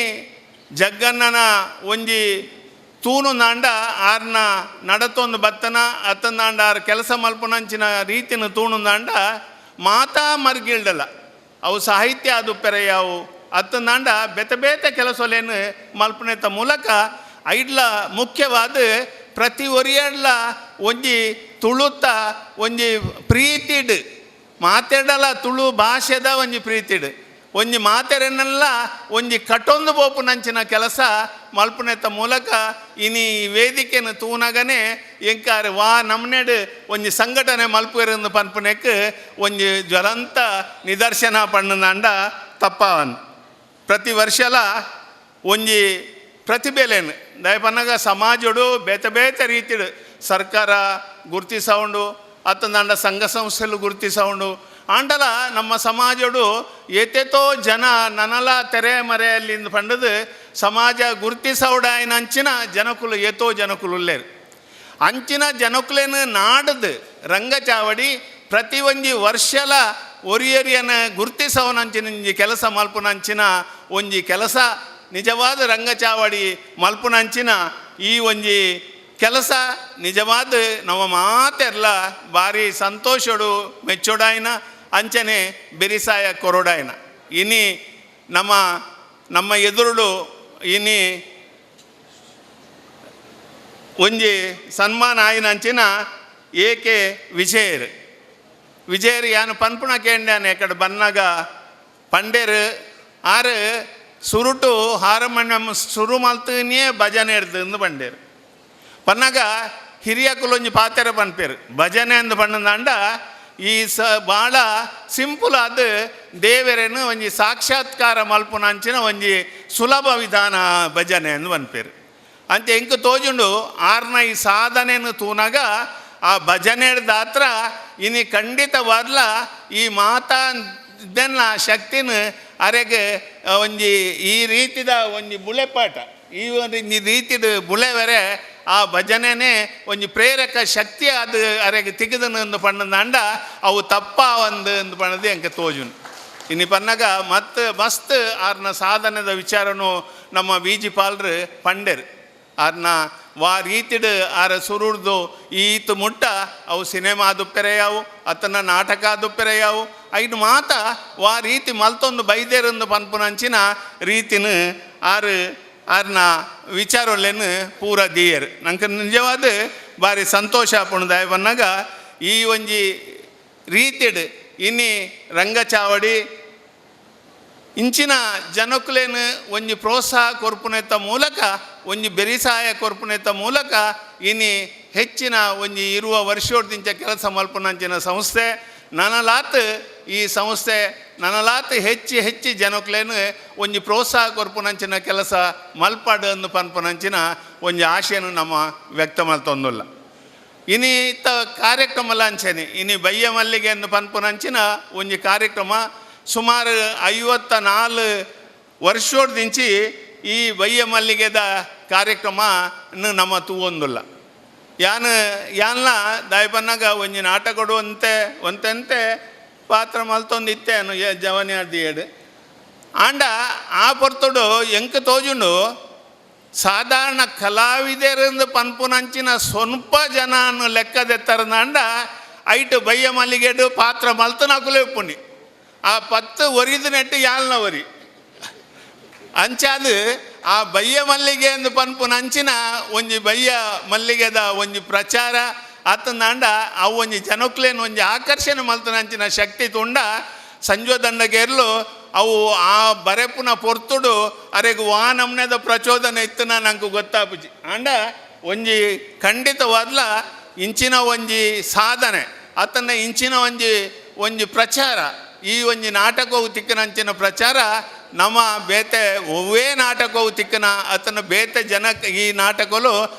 S6: ಜಗ್ಗಣ್ಣನ ಒಂಜಿ ತೂನು ನಾಂಡ ಆರ್ನ ನಡತೊಂದು ಬತ್ತನ ಅತ್ತಂದಾಂಡ ಆರು ಕೆಲಸ ಮಲ್ಪನಂಚಿನ ರೀತಿನ ತೂಣು ನಾಂಡ ಮಾತಾ ಮರ್ಗಿಲ್ಡಲ್ಲ ಅವು ಸಾಹಿತ್ಯ ಅದು ಪೆರೆಯಾವು ಅತ್ತಂದಾಂಡ ಬೇತೆ ಬೇತೆ ಕೆಲಸಲೇನು ಮಲ್ಪನೆತ ಮೂಲಕ ಐಡ್ಲ ಮುಖ್ಯವಾದ ಪ್ರತಿ ಒರಿಯಡ್ಲ ಒಂಜಿ ತುಳುತ್ತ ಒಂಜಿ ಪ್ರೀತಿಡ್ ಮಾತಾಡಲ್ಲ ತುಳು ಭಾಷೆದ ಒಂಜಿ ಪ್ರೀತಿಡ್ ಒಂಜಿ ಮಾತೆರೆನ್ನೆಲ್ಲ ಒಂಜಿ ಕಟ್ಟೊಂದು ಬೋಪು ನಂಚಿನ ಕೆಲಸ ಮಲ್ಪನೆತ ಮೂಲಕ ಇನಿ ವೇದಿಕೆಯನ್ನು ತೂನಗನೆ ಎಂಕಾರು ವಾ ನಮ್ನೆಡು ಒಂಜಿ ಸಂಘಟನೆ ಮಲ್ಪುವೆರೆಂದು ಪನ್ಪುನೆಕ್ ಒಂಜಿ ಜ್ವಲಂತ ನಿದರ್ಶನ ಪಣ್ಣಂಡ ತಪ್ಪವನ್ ಪ್ರತಿ ವರ್ಷಲ ಒಂಜಿ ಪ್ರತಿಭೆಲೇನು ದಯಪನ್ನಾಗ ಸಮಾಜಡು ಬೇತೆ ಬೇತೆ ರೀತಿಡು ಸರ್ಕಾರ ಗುರ್ತಿಸೌಂಡು ಅತ್ತಂದಾಂಡ ಸಂಘ ಸಂಸ್ಥೆಲು ಗುರ್ತಿಸೌಂಡು ಆಂಡಲ ನಮ್ಮ ಸಮಾಜಡು ಏತೇತೋ ಜನ ನನಲ ತೆರೆ ಮರೆಯಲ್ಲಿಂದ ಪಂಡದು ಸಮಾಜ ಗುರ್ತಿಸೌಡಾಯಿನ ಅಂಚಿನ ಜನಕುಲು ಏತೋ ಜನಕುಲು ಉಲ್ಲೇರು ಅಂಚಿನ ಜನಕುಲೇನು ನಾಡದು ರಂಗಚಾವಡಿ ಪ್ರತಿ ಒಂಜಿ ವರ್ಷಲ ಒರಿಯರಿಯನ ಗುರ್ತಿಸವನಂಚಿನ ಕೆಲಸ ಮಲ್ಪುನಂಚಿನ ಒಂಜಿ ಕೆಲಸ ನಿಜವಾದ ರಂಗಚಾವಡಿ ಮಲ್ಪುನಂಚಿನ ಈ ಒಂಜಿ ಕೆಲಸ ನಿಜವಾದ ನಮ್ಮ ಮಾತೆರ್ಲ ಭಾರಿ ಸಂತೋಷಡು ಮೆಚ್ಚೋಡಾಯಿನ ಅಂಚನೆ ಬೆರಿಸಾಯ ಕೊರೋಡಾಯಿನ ಇನಿ ನಮ್ಮ ಎದುರುಡು ಇನಿ ಒಂಜಿ ಸನ್ಮಾನ ಆಯಿನ ಅಂಚಿನ ಏಕೆ ವಿಜಯರು ಯಾನು ಪನ್ಪುಣ ಕೇಂದ್ಯಾನ ಎಕಡೆ ಬನ್ನಾಗ ಪಂಡೇರು ಆರು ಸುರುಟು ಹಾರಮಣ್ಯಂ ಸುರು ಮಲ್ತನೇ ಭಜನೆ ಹಿಡ್ದು ಪಂಡೇರು ಪನ್ನಾಗ ಹಿರಿಯಕುಲೊಂಜಿ ಪಾತೆರ ಪನ್ಪೇರು ಭಜನೆ ಅಂದು ಪಣ್ಣಂದಾಂಡ ಈ ಭಾಳ ಸಿಂಪಲ್ ಆದ ದೇವರೇನು ಒಂಜಿ ಸಾಕ್ಷಾತ್ಕಾರ ಮಲ್ಪುನಂಚಿನ ಒಂಜಿ ಸುಲಭ ವಿಧಾನ ಭಜನೆ ಅಂದು ಪನ್ಪೇರು ಅಂತೆ ಎಂಕ್ ತೋಜುಂಡು ಆರ್ನ ಈ ಸಾಧನೆಯನ್ನು ತೂನಾಗ ಆ ಭಜನೆ ದಾತ್ರ ಇನಿ ಖಂಡಿತವಾದ್ಲ ಈ ಮಾತಾ ಇದನ್ನ ಶಕ್ತಿನ ಅರೆಗೆ ಒಂಜಿ ಈ ರೀತಿದ ಒಂಜಿ ಬುಳೆಪಾಠ ಈ ಒಂದು ರೀತಿದ ಬುಳೆವರೆ ಆ ಭಜನೆನೇ ಒಂಜಿ ಪ್ರೇರಕ ಶಕ್ತಿ ಅದು ಅರೆಗೆ ತೆಗೆದನು ಎಂದು ಪಣ್ಣಂದಾಂಡ ಅವು ತಪ್ಪ ಒಂದು ಪಣ್ಣದು ಎಂಕ ತೋಜುನು ಇನ್ನು ಪನ್ನಾಗ ಮಸ್ತ್ ಆರ್ನ ಸಾಧನದ ವಿಚಾರನು ನಮ್ಮ ವಿಜಿ ಪಾಲ್ರು ಪಂಡೇರು ಆರ್ನ ವಾ ರೀತಿಡ್ ಆರ ಸುರುಡ್ದು ಈತು ಮುಟ್ಟ ಅವು ಸಿನಿಮಾ ದುಪ್ಪೆರೆಯಾವು ಅತನ ನಾಟಕ ದುಪ್ಪೆರೆಯಾವು ಐದು ಮಾತ ವಾ ರೀತಿ ಮಲ್ತೊಂದು ಬೈದೇರಂದು ಪನ್ಪುನಂಚಿನ ರೀತಿನ ಆರ್ನ ವಿಚಾರಲೇನು ಪೂರ ದೀಯರು ನಂಗೆ ನಿಜವಾದ ಭಾರಿ ಸಂತೋಷ ಆಪುಣದಾಯ ಬನ್ನಾಗ ಈ ಒಂಜಿ ರೀತಿಡ್ ಇನ್ನಿ ರಂಗಚಾವಡಿ ಇಂಚಿನ ಜನಕುಲೇನು ಒಂಜಿ ಪ್ರೋತ್ಸಾಹ ಕೊರ್ಪುನೆತ್ತ ಮೂಲಕ ಒಂಜಿ ಬೆರಿಸಾಯ ಕೊರ್ಪುನೆತ್ತ ಮೂಲಕ ಇನಿ ಹೆಚ್ಚಿನ ಒಂಜಿ ಇರುವ ವರ್ಷೋಡ್ದಿಂಚ ಕೆಲಸ ಮಲ್ಪುನಂಚಿನ ಸಂಸ್ಥೆ ನನಲಾತ್ ಈ ಸಂಸ್ಥೆ ನನಲಾತ್ ಹೆಚ್ಚಿ ಜನಕುಲೇನು ಒಂಜಿ ಪ್ರೋತ್ಸಾಹ ಕೊರ್ಪುನಂಚಿನ ಕೆಲಸ ಮಲ್ಪಾಡು ಅಂದು ಪನ್ಪುನಂಚಿನ ಒಂಜಿ ಆಶೆಯನ್ನು ನಮ್ಮ ವ್ಯಕ್ತ ಮಲ್ತೊಂದುಲ್ಲ ಇನಿ ಇತ್ತ ಕಾರ್ಯಕ್ರಮ ಅಂಚೆನೆ ಇನಿ ಬಯ್ಯ ಮಲ್ಲಿಗೆ ಎಂದು ಪನ್ಪುನಂಚಿನ ಒಂಜಿ ಕಾರ್ಯಕ್ರಮ ಸುಮಾರು 54 ವರ್ಷೋಡ್ದಿಂಚಿ ಈ ಬಯ್ಯ ಮಲ್ಲಿಗೆದ ಕಾರ್ಯಕ್ರಮ ನಮ್ಮ ತೂವೊಂದುಲ್ಲ ಯಾನ್ಲ ದಾಯಪನ್ನಾಗ ಒಂಜಿ ನಾಟಕಡು ಒಂತೆ ಪಾತ್ರ ಮಲ್ತೊಂದು ಇತ್ತೇನು ಜವನಿ ಅಡ್ಡಿಯೇಡು ಆಂಡ ಆ ಪೊರ್ತುಡು ಎಂಕ ತೋಜುಂಡು ಸಾಧಾರಣ ಕಲಾವಿದರಿಂದ ಪನ್ಪುನಂಚಿನ ಸ್ವಲ್ಪ ಜನ ಲೆಕ್ಕದೆತ್ತರದಾಂಡ ಐಟು ಬಯ್ಯ ಮಲ್ಲಿಗೆಡು ಪಾತ್ರ ಮಲ್ತನಾಕುಲೇ ಪುಣಿ ಆ 10 ಒರಿದು ನೆಟ್ಟು ಯಾಲ್ನ ಒರಿ ಅಂಚಾದು ಆ ಬಯ್ಯ ಮಲ್ಲಿಗೆ ಎಂದು ಪನ್ಪುನಂಚಿನ ಒಂಜಿ ಬಯ್ಯ ಮಲ್ಲಿಗೆದ ಒಂಜಿ ಪ್ರಚಾರ ಆತಂದಾಂಡ ಅವು ಒಂಜಿ ಜನಕ್ಲೇನು ಒಂಜಿ ಆಕರ್ಷಣೆ ಮಲ್ತನಂಚಿನ ಶಕ್ತಿ ತುಂಡ ಸಂಜೋದಂಡಗೇರ್ಲು ಅವು ಆ ಬರೆಪುನ ಪೊರ್ತುಡು ಅರೆಗು ಆ ನಮ್ನೆದ ಪ್ರಚೋದನೆ ಇತ್ತನ ನಂಗೆ ಗೊತ್ತಾಪುಜಿ ಅಂಡ ಒಂಜಿ ಖಂಡಿತವಾದ್ಲ ಇಂಚಿನ ಒಂಜಿ ಸಾಧನೆ ಆತನ ಇಂಚಿನ ಒಂಜಿ ಪ್ರಚಾರ ಈ ಒಂಜಿ ನಾಟಕವು ತಿಕ್ಕನಂಚಿನ ಪ್ರಚಾರ ನಮ್ಮ ಬೇತೆ ಒವ್ವೇ ನಾಟಕವು ತಿಕ್ಕನ ಆತನ ಬೇತೆ ಈ ನಾಟಕಲು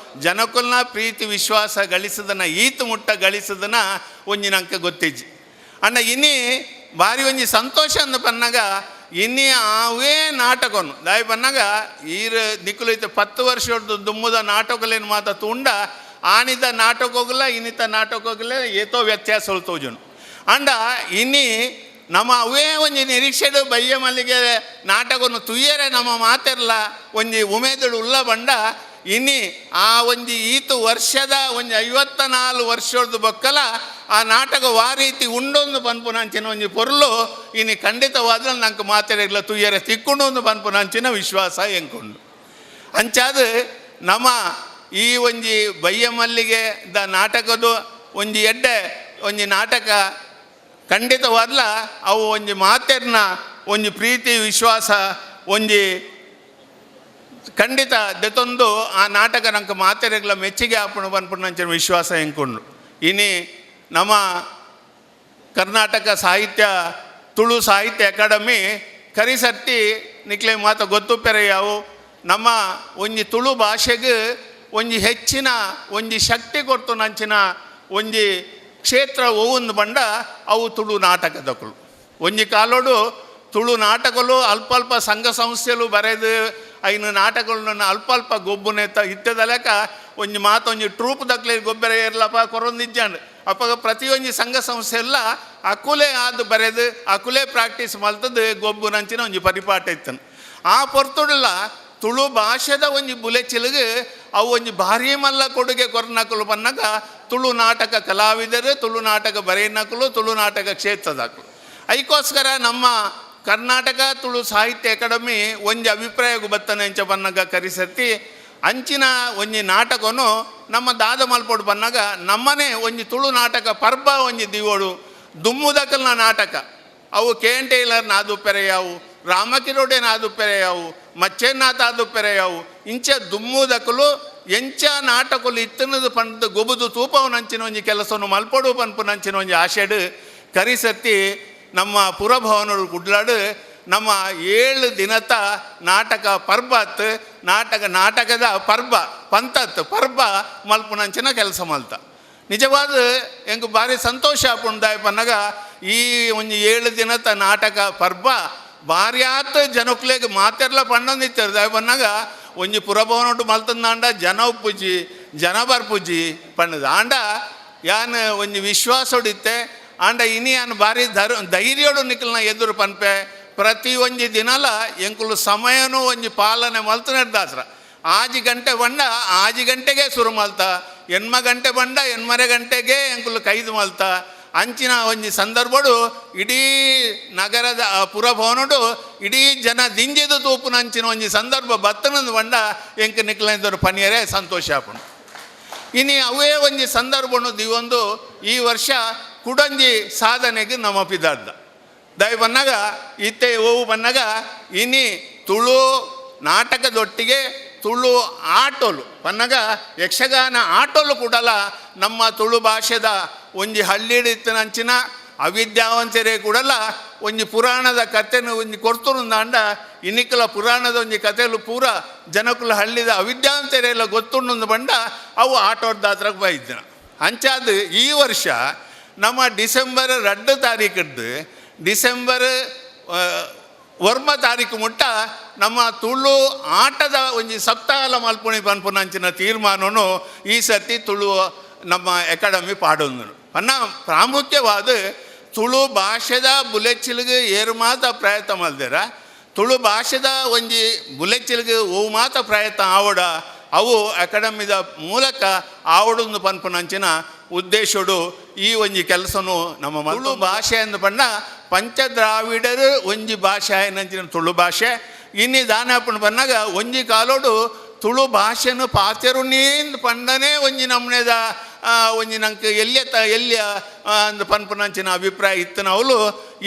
S6: ಜನಕುಲ್ನ ಪ್ರೀತಿ ವಿಶ್ವಾಸ ಗಳಿಸದನ ಈತು ಮುಟ್ಟ ಗಳಿಸದನ ಒಂಜಿ ನಂಗೆ ಗೊತ್ತಿಜ್ಜಿ ಅಂಡ ಇನ್ನಿ ಭಾರಿ ಒಂಜಿ ಸಂತೋಷ ಅಂದ ಪನ್ನಾಗ ಇನ್ನಿ ಅವೇ ನಾಟಕನು ದಾಯಿ ಪನ್ನಾಗ ಈರು ನಿಕ್ಕಲು ಇತ್ತು 10 ವರ್ಷದ ದುಮ್ಮುದ ನಾಟಕಲೇನು ಮಾತ ತುಂಡ ಆನಿದ ನಾಟಕಗಳ ಇನ್ನಿತ ನಾಟಕಗಳೇ ಏತೋ ವ್ಯತ್ಯಾಸ ತೋಜುನು ಅಂಡ ಇನ್ನಿ ನಮ್ಮ ಅವೇ ಒಂಜಿ ನಿರೀಕ್ಷೆಡು ಬಯ್ಯ ಮಲ್ಲಿಗೆ ನಾಟಕವನ್ನು ತುಯ್ಯರೆ ನಮ್ಮ ಮಾತೆರ್ಲ ಒಂಜಿ ಉಮೇದುಡು ಉಲ್ಲ ಬಂಡ ಇನ್ನಿ ಆ ಒಂಜಿ ಈತು ವರ್ಷದ ಒಂಜಿ 54 ವರ್ಷದ ಬೊಕ್ಕಲ ಆ ನಾಟಕ ವಾ ರೀತಿ ಉಂಡೊಂದು ಪನ್ಪುನಂಚಿನ ಒಂಜಿ ಪೊರ್ಲು ಇನ್ನು ಖಂಡಿತವಾದ ನಂಗೆ ಮಾತೆರೆಗ್ಲ ತುಯ್ಯರೆ ತಿಕ್ಕೊಂಡು ಪನ್ಪುನಂಚಿನ ವಿಶ್ವಾಸ ಎಂಕೊಂಡು ಅಂಚಾದ ನಮ್ಮ ಈ ಒಂಜಿ ಬಯ್ಯ ಮಲ್ಲಿಗೆ ದ ನಾಟಕದ ಒಂಜಿ ಎಡ್ಡೆ ಒಂಜಿ ನಾಟಕ ಖಂಡಿತವಾದ್ಲ ಅವು ಒಂಜಿ ಮಾತೆರ್ನ ಒಂಜಿ ಪ್ರೀತಿ ವಿಶ್ವಾಸ ಒಂಜಿ ಖಂಡಿತ ದೆತೊಂದು ಆ ನಾಟಕ ನಂಗೆ ಮಾತೆರೆಗ್ಲ ಮೆಚ್ಚುಗೆ ಆಪುಣು ಪನ್ಪುನಂಚಿನ ವಿಶ್ವಾಸ ಎಂಕೊಂಡು ಇನ್ನು ನಮ್ಮ ಕರ್ನಾಟಕ ತುಳು ಸಾಹಿತ್ಯ ಅಕಾಡೆಮಿ ಕರಿಸರ್ತಿ ನಿಕ್ಲೆ ಮಾತ ಗೊತ್ತುಪ್ಪೆರೆ ಯಾವು ನಮ್ಮ ಒಂಜಿ ತುಳು ಭಾಷೆಗೆ ಒಂಜಿ ಹೆಚ್ಚಿನ ಒಂಜಿ ಶಕ್ತಿ ಕೊಡ್ತು ನಂಚಿನ ಒಂಜಿ ಕ್ಷೇತ್ರ ಒವ್ವೊಂದು ಬಂಡ ಅವು ತುಳು ನಾಟಕದಕಲು ಒಂಜಿ ಕಾಲೋಡು ತುಳು ನಾಟಕಲು ಅಲ್ಪ ಸಂಘ ಸಂಸ್ಥೆಲು ಬರೆದು ಐನು ನಾಟಕಗಳನ್ನ ಅಲ್ಪ ಗೊಬ್ಬುನೆತ್ತ ಇತ್ತದ ಲೆಕ್ಕ ಒಂಜಿ ಮಾತೊಂಜಿ ಟ್ರೂಪ್ ದಕ್ಲೆ ಗೊಬ್ಬರ ಇರ್ಲಪ್ಪ ಕೊರೊಂದಿಜ್ಜಂಡು ಅಪ್ಪ ಪ್ರತಿಯೊಂದು ಸಂಘ ಸಂಸ್ಥೆ ಎಲ್ಲ ಅಕುಲೆ ಆದು ಬರೆದು ಅಕುಲೆ ಪ್ರಾಕ್ಟೀಸ್ ಮಲ್ತದ್ದು ಗೊಬ್ಬು ನಂಚಿನ ಒಂಜಿ ಪರಿಪಾಠ ಇತ್ತನು ಆ ಪೊರ್ತುಡಲ್ಲ ತುಳು ಭಾಷೆದ ಒಂಜಿ ಬುಲೆಚಿಲಿಗೆ ಅವು ಒಂಜಿ ಭಾರಿ ಮಲ್ಲ ಕೊಡುಗೆ ಕೊರನಕಲು ಪನ್ನಾಗ ತುಳು ನಾಟಕ ಕಲಾವಿದರು ತುಳು ನಾಟಕ ಬರೆಯನಕಲು ತುಳು ನಾಟಕ ಕ್ಷೇತ್ರದಾಕಲು ಅದಕ್ಕೋಸ್ಕರ ನಮ್ಮ ಕರ್ನಾಟಕ ತುಳು ಸಾಹಿತ್ಯ ಅಕಾಡೆಮಿ ಒಂಜಿ ಅಭಿಪ್ರಾಯಗೂ ಬತ್ತನೆ ಅಂಚ ಪನ್ನಾಗ ಕರಿಸರ್ತಿ ಅಂಚಿನ ಒಂಜಿ ನಾಟಕನು ನಮ್ಮ ದಾದ ಮಲ್ಪೋಡು ಪನ್ನಾಗ ನಮ್ಮನೆ ಒಂಜಿ ತುಳು ನಾಟಕ ಪರ್ಬ ಒಂಜಿ ದಿವೋಡು ದುಮ್ಮುದಕಲ್ನ ನಾಟಕ ಅವು KN ಟೇಲರ್ ನಾದುಪ್ಪೆರೆಯಾವು ರಾಮಕಿರೋಡೆ ನಾದುಪ್ಪೆರೆಯಾವು ಮಚ್ಚೇನಾಥ ಆದುಪ್ಪೆರೆಯಾವು ಇಂಚ ದುಮ್ಮುದಕಲು ಎಂಚ ನಾಟಕಲು ಇತ್ತನದು ಪಂಡ ಗೊಬುದು ತೂಪವನಂಚಿನ ಒಂಜಿ ಕೆಲಸವನ್ನು ಮಲ್ಪಡು ಪನ್ಪುನಂಚಿನ ಒಂಜಿ ಆಶೆಡು ಕರಿಸತ್ತಿ ನಮ್ಮ ಪುರಭವನರು ಗುಡ್ಲಾಡು ನಮ್ಮ 7 ದಿನದ ನಾಟಕ ಪರ್ಬತ್ ನಾಟಕದ ಪರ್ಬ ಪಂತತ್ ಪರ್ಬ ಮಲ್ಪುನಂಚಿನ ಕೆಲಸ ಮಲ್ತ ನಿಜವಾದ ಎಂಗೆ ಭಾರಿ ಸಂತೋಷ ಆಪುಂದಾಯ ಪನ್ನಾಗ ಈ ಒಂಜಿ 7 ದಿನದ ನಾಟಕ ಪರ್ಬ ಭಾರಿ ಆತ ಜನಕ್ಲೆಗೆ ಮಾತೆರ್ಲ ಪಂಡೊಂದಿತ್ತಾರೆ ದಾಯ ಪನ್ನಾಗ ಒಂಜಿ ಪುರಭವನೊಟ್ಟು ಮಲ್ತಂದಾಂಡ ಜನ ಉಪ್ಪುಜಿ ಜನ ಬರ್ಪುಜಿ ಪಂಡದ ಆಂಡ ಯಾನ್ ಒಂಜಿ ವಿಶ್ವಾಸೋಡಿತ್ತೆ ಆಂಡ ಇನಿ ಯಾನ್ ಭಾರಿ ಧೈರ್ಯೋಡು ನಿಕ್ಕಲ್ನ ಎದುರು ಪನ್ಪೆ ಪ್ರತಿ ಒಂಜಿ ದಿನಲ ಎಂಕುಲು ಸಮಯನೂ ಒಂಜಿ ಪಾಲನೆ ಮಲ್ತು ನಡೆದಾಸ್ರ 6 ಗಂಟೆ ಬಂಡ 6 ಗಂಟೆಗೆ ಶುರು ಮಲ್ತ 8 ಗಂಟೆ ಬಂಡ 8:30 ಗಂಟೆಗೆ ಎಂಕುಲು ಕೈದು ಮಲ್ತ ಅಂಚಿನ ಒಂಜಿ ಸಂದರ್ಭಡು ಇಡೀ ನಗರದ ಪುರಭವನಡು ಇಡೀ ಜನ ದಿಂಜಿದು ತೂಪುನಂಚಿನ ಒಂಜಿ ಸಂದರ್ಭ ಬತ್ತನದು ಬಂಡ ಎಂಕ ನಿಕ್ಲಿದ್ರು ಪನಿಯರೇ ಸಂತೋಷ ಆಪುಂಡು ಇನ್ನು ಅವೇ ಒಂಜಿ ಸಂದರ್ಭನು ದಿವೊಂದು ಈ ವರ್ಷ ಕುಡಂಜಿ ಸಾಧನೆಗೆ ನಮ್ಮ ಪಿದಾರ್ದ ದಯ ಬನ್ನಾಗ ಇತ್ತೆ ಓವು ಬನ್ನಾಗ ಇನಿ ತುಳು ನಾಟಕದೊಟ್ಟಿಗೆ ತುಳು ಆಟೋಲು ಪನ್ನಾಗ ಯಕ್ಷಗಾನ ಆಟೋಲು ಕೂಡಲ ನಮ್ಮ ತುಳು ಭಾಷೆದ ಒಂಜಿ ಹಳ್ಳಿಡಿತ್ತನಂಚಿನ ಅವಿದ್ಯಾವಂತರೇ ಕೂಡಲ ಒಂಜಿ ಪುರಾಣದ ಕಥೆನು ಒಂಜಿ ಕೊಡ್ತುಂದಾಂಡ ಇನ್ನಿಕ್ಕಲ ಪುರಾಣದ ಒಂಜಿ ಕಥೆಲು ಪೂರ ಜನಕುಲ ಹಳ್ಳಿದ ಅವಿದ್ಯಾವಂತರೆಲ್ಲ ಗೊತ್ತುಂಡು ಬಂಡ ಅವು ಆಟೋದಾತ್ರಕ್ಕೆ ಬೈದ್ನ ಅಂಚಾದ ಈ ವರ್ಷ ನಮ್ಮ ಡಿಸೆಂಬರ್ 2 ತಾರೀಕದ್ದು ಡಿಸೆಂಬರ್ 1 ತಾರೀಕು ಮುಟ್ಟ ನಮ್ಮ ತುಳು ಆಟದ ಒಂಜಿ ಸಪ್ತಾಹ ಮಲ್ಪುಣಿ ಪನ್ಪುನಂಚಿನ ತೀರ್ಮಾನನು ಈ ಸರ್ತಿ ತುಳು ನಮ್ಮ ಅಕಾಡೆಮಿ ಪಾಡೊಂದು ಅನ್ನ ಪ್ರಾಮುಖ್ಯವಾದ ತುಳು ಭಾಷೆದ ಬುಲೆಚ್ಚಿಲ್ಗೆ ಏರು ಮಾತ ಪ್ರಯತ್ನ ಮಲ್ದಿರ ತುಳು ಭಾಷೆದ ಒಂಜಿ ಬುಲೆಚ್ಚಿಲ್ಗೆ ಓವು ಮಾತ ಪ್ರಯತ್ನ ಆವಡ ಅವು ಅಕಾಡೆಮಿದ ಮೂಲಕ ಆವಡೊಂದು ಪನ್ಪುನಂಚಿನ ಉದ್ದೇಶಡು ಈ ಒಂಜಿ ಕೆಲಸನು ನಮ್ಮ ತುಳು ಭಾಷೆ ಅಂದ ಪಂಡ ಪಂಚದ್ರಾವಿಡರು ಒಂಜಿ ಭಾಷೆ ಆಯ್ನಂಚಿನ ತುಳು ಭಾಷೆ ಇನ್ನಿ ದಾನಪ್ಪನ ಪನ್ನಾಗ ಒಂಜಿ ಕಾಲೋಡು ತುಳು ಭಾಷೆನು ಪಾತೆರುನೀಂದು ಪಂಡನೇ ಒಂಜಿ ನಮ್ಮನೆದ ಒಂಜಿ ನಂಗೆ ಎಲ್ಲಿಯ ಅಂದು ಪನ್ಪುನಂಚಿನ ಅಭಿಪ್ರಾಯ ಇತ್ತನ ಅವಳು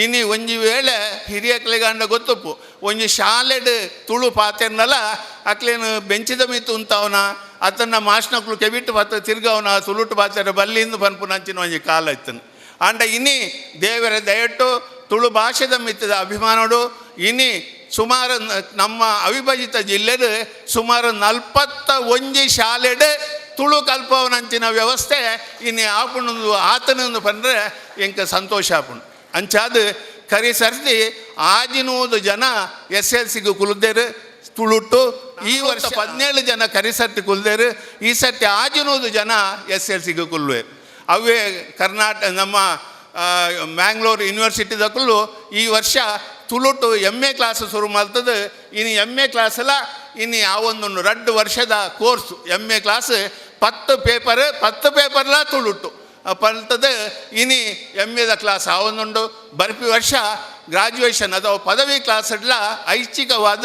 S6: ಇನಿ ಒಂಜಿ ವೇಳೆ ಹಿರಿಯಕ್ಲೆಗೆ ಅಂಡ ಗೊತ್ತಪ್ಪು ಒಂಜಿ ಶಾಲೆಡ್ ತುಳು ಪಾತೆರ್ನಲ್ಲ ಅಕ್ಲೇನು ಬೆಂಚಿದ ಮಿತ್ತು ಉಂತವನ ಅತನ್ನ ಮಾಸ್ನಕ್ಲು ಕೆಬಿಟ್ಟು ಪತ್ತ ತಿರ್ಗವನ ತುಳುಟು ಪಾತೆರ ಬಲ್ಲಿಂದು ಪನ್ಪುನಂಚಿನ ಒಂಜಿ ಕಾಲ ಇತ್ತನು ಅಂಡ ಇನಿ ದೇವರ ದಯಟ್ಟು ತುಳು ಭಾಷೆದ ಮಿತ್ತದ ಅಭಿಮಾನಡು ಇನಿ ಸುಮಾರು ನಮ್ಮ ಅವಿಭಜಿತ ಜಿಲ್ಲೆಡ್ ಸುಮಾರು 41 ಶಾಲೆಡ್ ತುಳು ಕಲ್ಪವನಂಚಿನ ವ್ಯವಸ್ಥೆ ಇನ್ನು ಆಪುಣದು ಆತನೊಂದು ಬಂದರೆ ಎಂಕ ಸಂತೋಷ ಆಪುಣು ಅಂಚಾದ ಕರಿ ಸರ್ತಿ ಆಜಿನೂದು ಜನ SLCಗೆ ಕುಲ್ದೇರು ತುಳುಟ್ಟು ಈ ವರ್ಷ 17 ಜನ ಕರಿ ಸರ್ತಿ ಕುಲ್ದೇರು ಈ ಸರ್ತಿ ಆಜಿನೂದು ಜನ SLCಗೆ ಕುಲ್ವೇರು ಅವೇ ಕರ್ನಾಟಕ ನಮ್ಮ ಮ್ಯಾಂಗ್ಳೂರು ಯೂನಿವರ್ಸಿಟಿದಕ್ಕೂ ಈ ವರ್ಷ ತುಳುಟು MA ಕ್ಲಾಸ್ ಶುರು ಮಾಡ್ತದೆ ಇನ್ನು MA ಕ್ಲಾಸಲ್ಲ ಇನ್ನು ಯಾವೊಂದು 2 ವರ್ಷದ ಕೋರ್ಸು MA ಕ್ಲಾಸ್ 10 ಪೇಪರ್ಲ ತುಳುಟು ಪಲ್ತದೆ ಇನ್ನು MAದ ಕ್ಲಾಸ್ ಆವೊಂದುಂಡು ಬರ್ಪಿ ವರ್ಷ ಗ್ರಾಜುಯೇಷನ್ ಅಥವಾ ಪದವಿ ಕ್ಲಾಸ್ಡ್ಲ ಐಚ್ಛಿಕವಾದ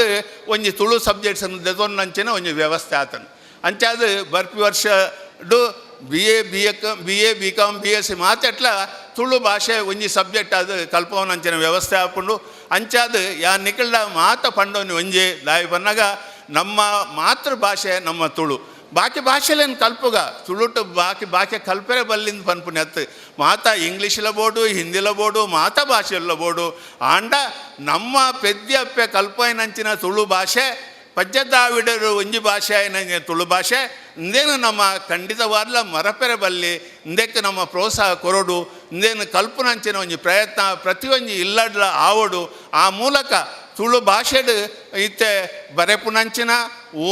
S6: ಒಂಜಿ ತುಳು ಸಬ್ಜೆಕ್ಟ್ಸನ್ನು ದೆದೊಂದಂಚಿನ ಒಂಜಿ ವ್ಯವಸ್ಥೆ ಆತನು ಅಂಚಾದ barfi ವರ್ಷಡು BA BCom BSc ಮಾತೆಟ್ಲ Tulu ಭಾಷೆ ಒಂಜಿ ಸಬ್ಜೆಕ್ಟ್ ಅದು ಕಲ್ಪವನಂಚಿನ ವ್ಯವಸ್ಥೆ ಹಾಕೊಂಡು ಅಂಚಾದ ಯಾ ನಿಕಲ್ಡ ಮಾತ ಪಂಡವನಿ ಒಂಜೆ ದಾಯಿ ಪನ್ನಾಗ ನಮ್ಮ ಮಾತೃಭಾಷೆ ನಮ್ಮ ತುಳು ಬಾಕಿ ಭಾಷೆಲೇನು ಕಲ್ಪುಗ ತುಳುಟು ಬಾಕಿ ಭಾಷೆ ಕಲ್ಪರೆ ಬಲ್ಲಿಂದ ಪನ್ಪುನಿ ಅತ್ತು ಮಾತಾ ಇಂಗ್ಲೀಷ್ಲ ಬೋಡು ಹಿಂದಿಲ ಬೋಡು ಮಾತಾ ಭಾಷೆಲ್ಲ ಬೋಡು ಆಂಡ ನಮ್ಮ ಪೆದ್ಯಪ್ಪೆ ಕಲ್ಪನಂಚಿನ ತುಳು ಭಾಷೆ ಪಜ್ಜದಾವಿಡರು ಒಂಜಿ ಭಾಷೆ ಆಯ್ನ ತುಳು ಭಾಷೆ ಇಂದೇನು ನಮ್ಮ ಖಂಡಿತವಾದ್ಲ ಮರಪೆರೆ ಬಲ್ಲಿ ಇಂದಕ್ಕೆ ನಮ್ಮ ಪ್ರೋತ್ಸಾಹ ಕೊರಡು ಇಂದೇನು ಕಲ್ಪನಂಚಿನ ಒಂಜಿ ಪ್ರಯತ್ನ ಪ್ರತಿಯೊಂಜಿ ಇಲ್ಲಡ್ಲ ಆವಡು ಆ ಮೂಲಕ ತುಳು ಭಾಷೆಡ್ ಇತ್ತೆ ಬರೆಪುನಂಚಿನ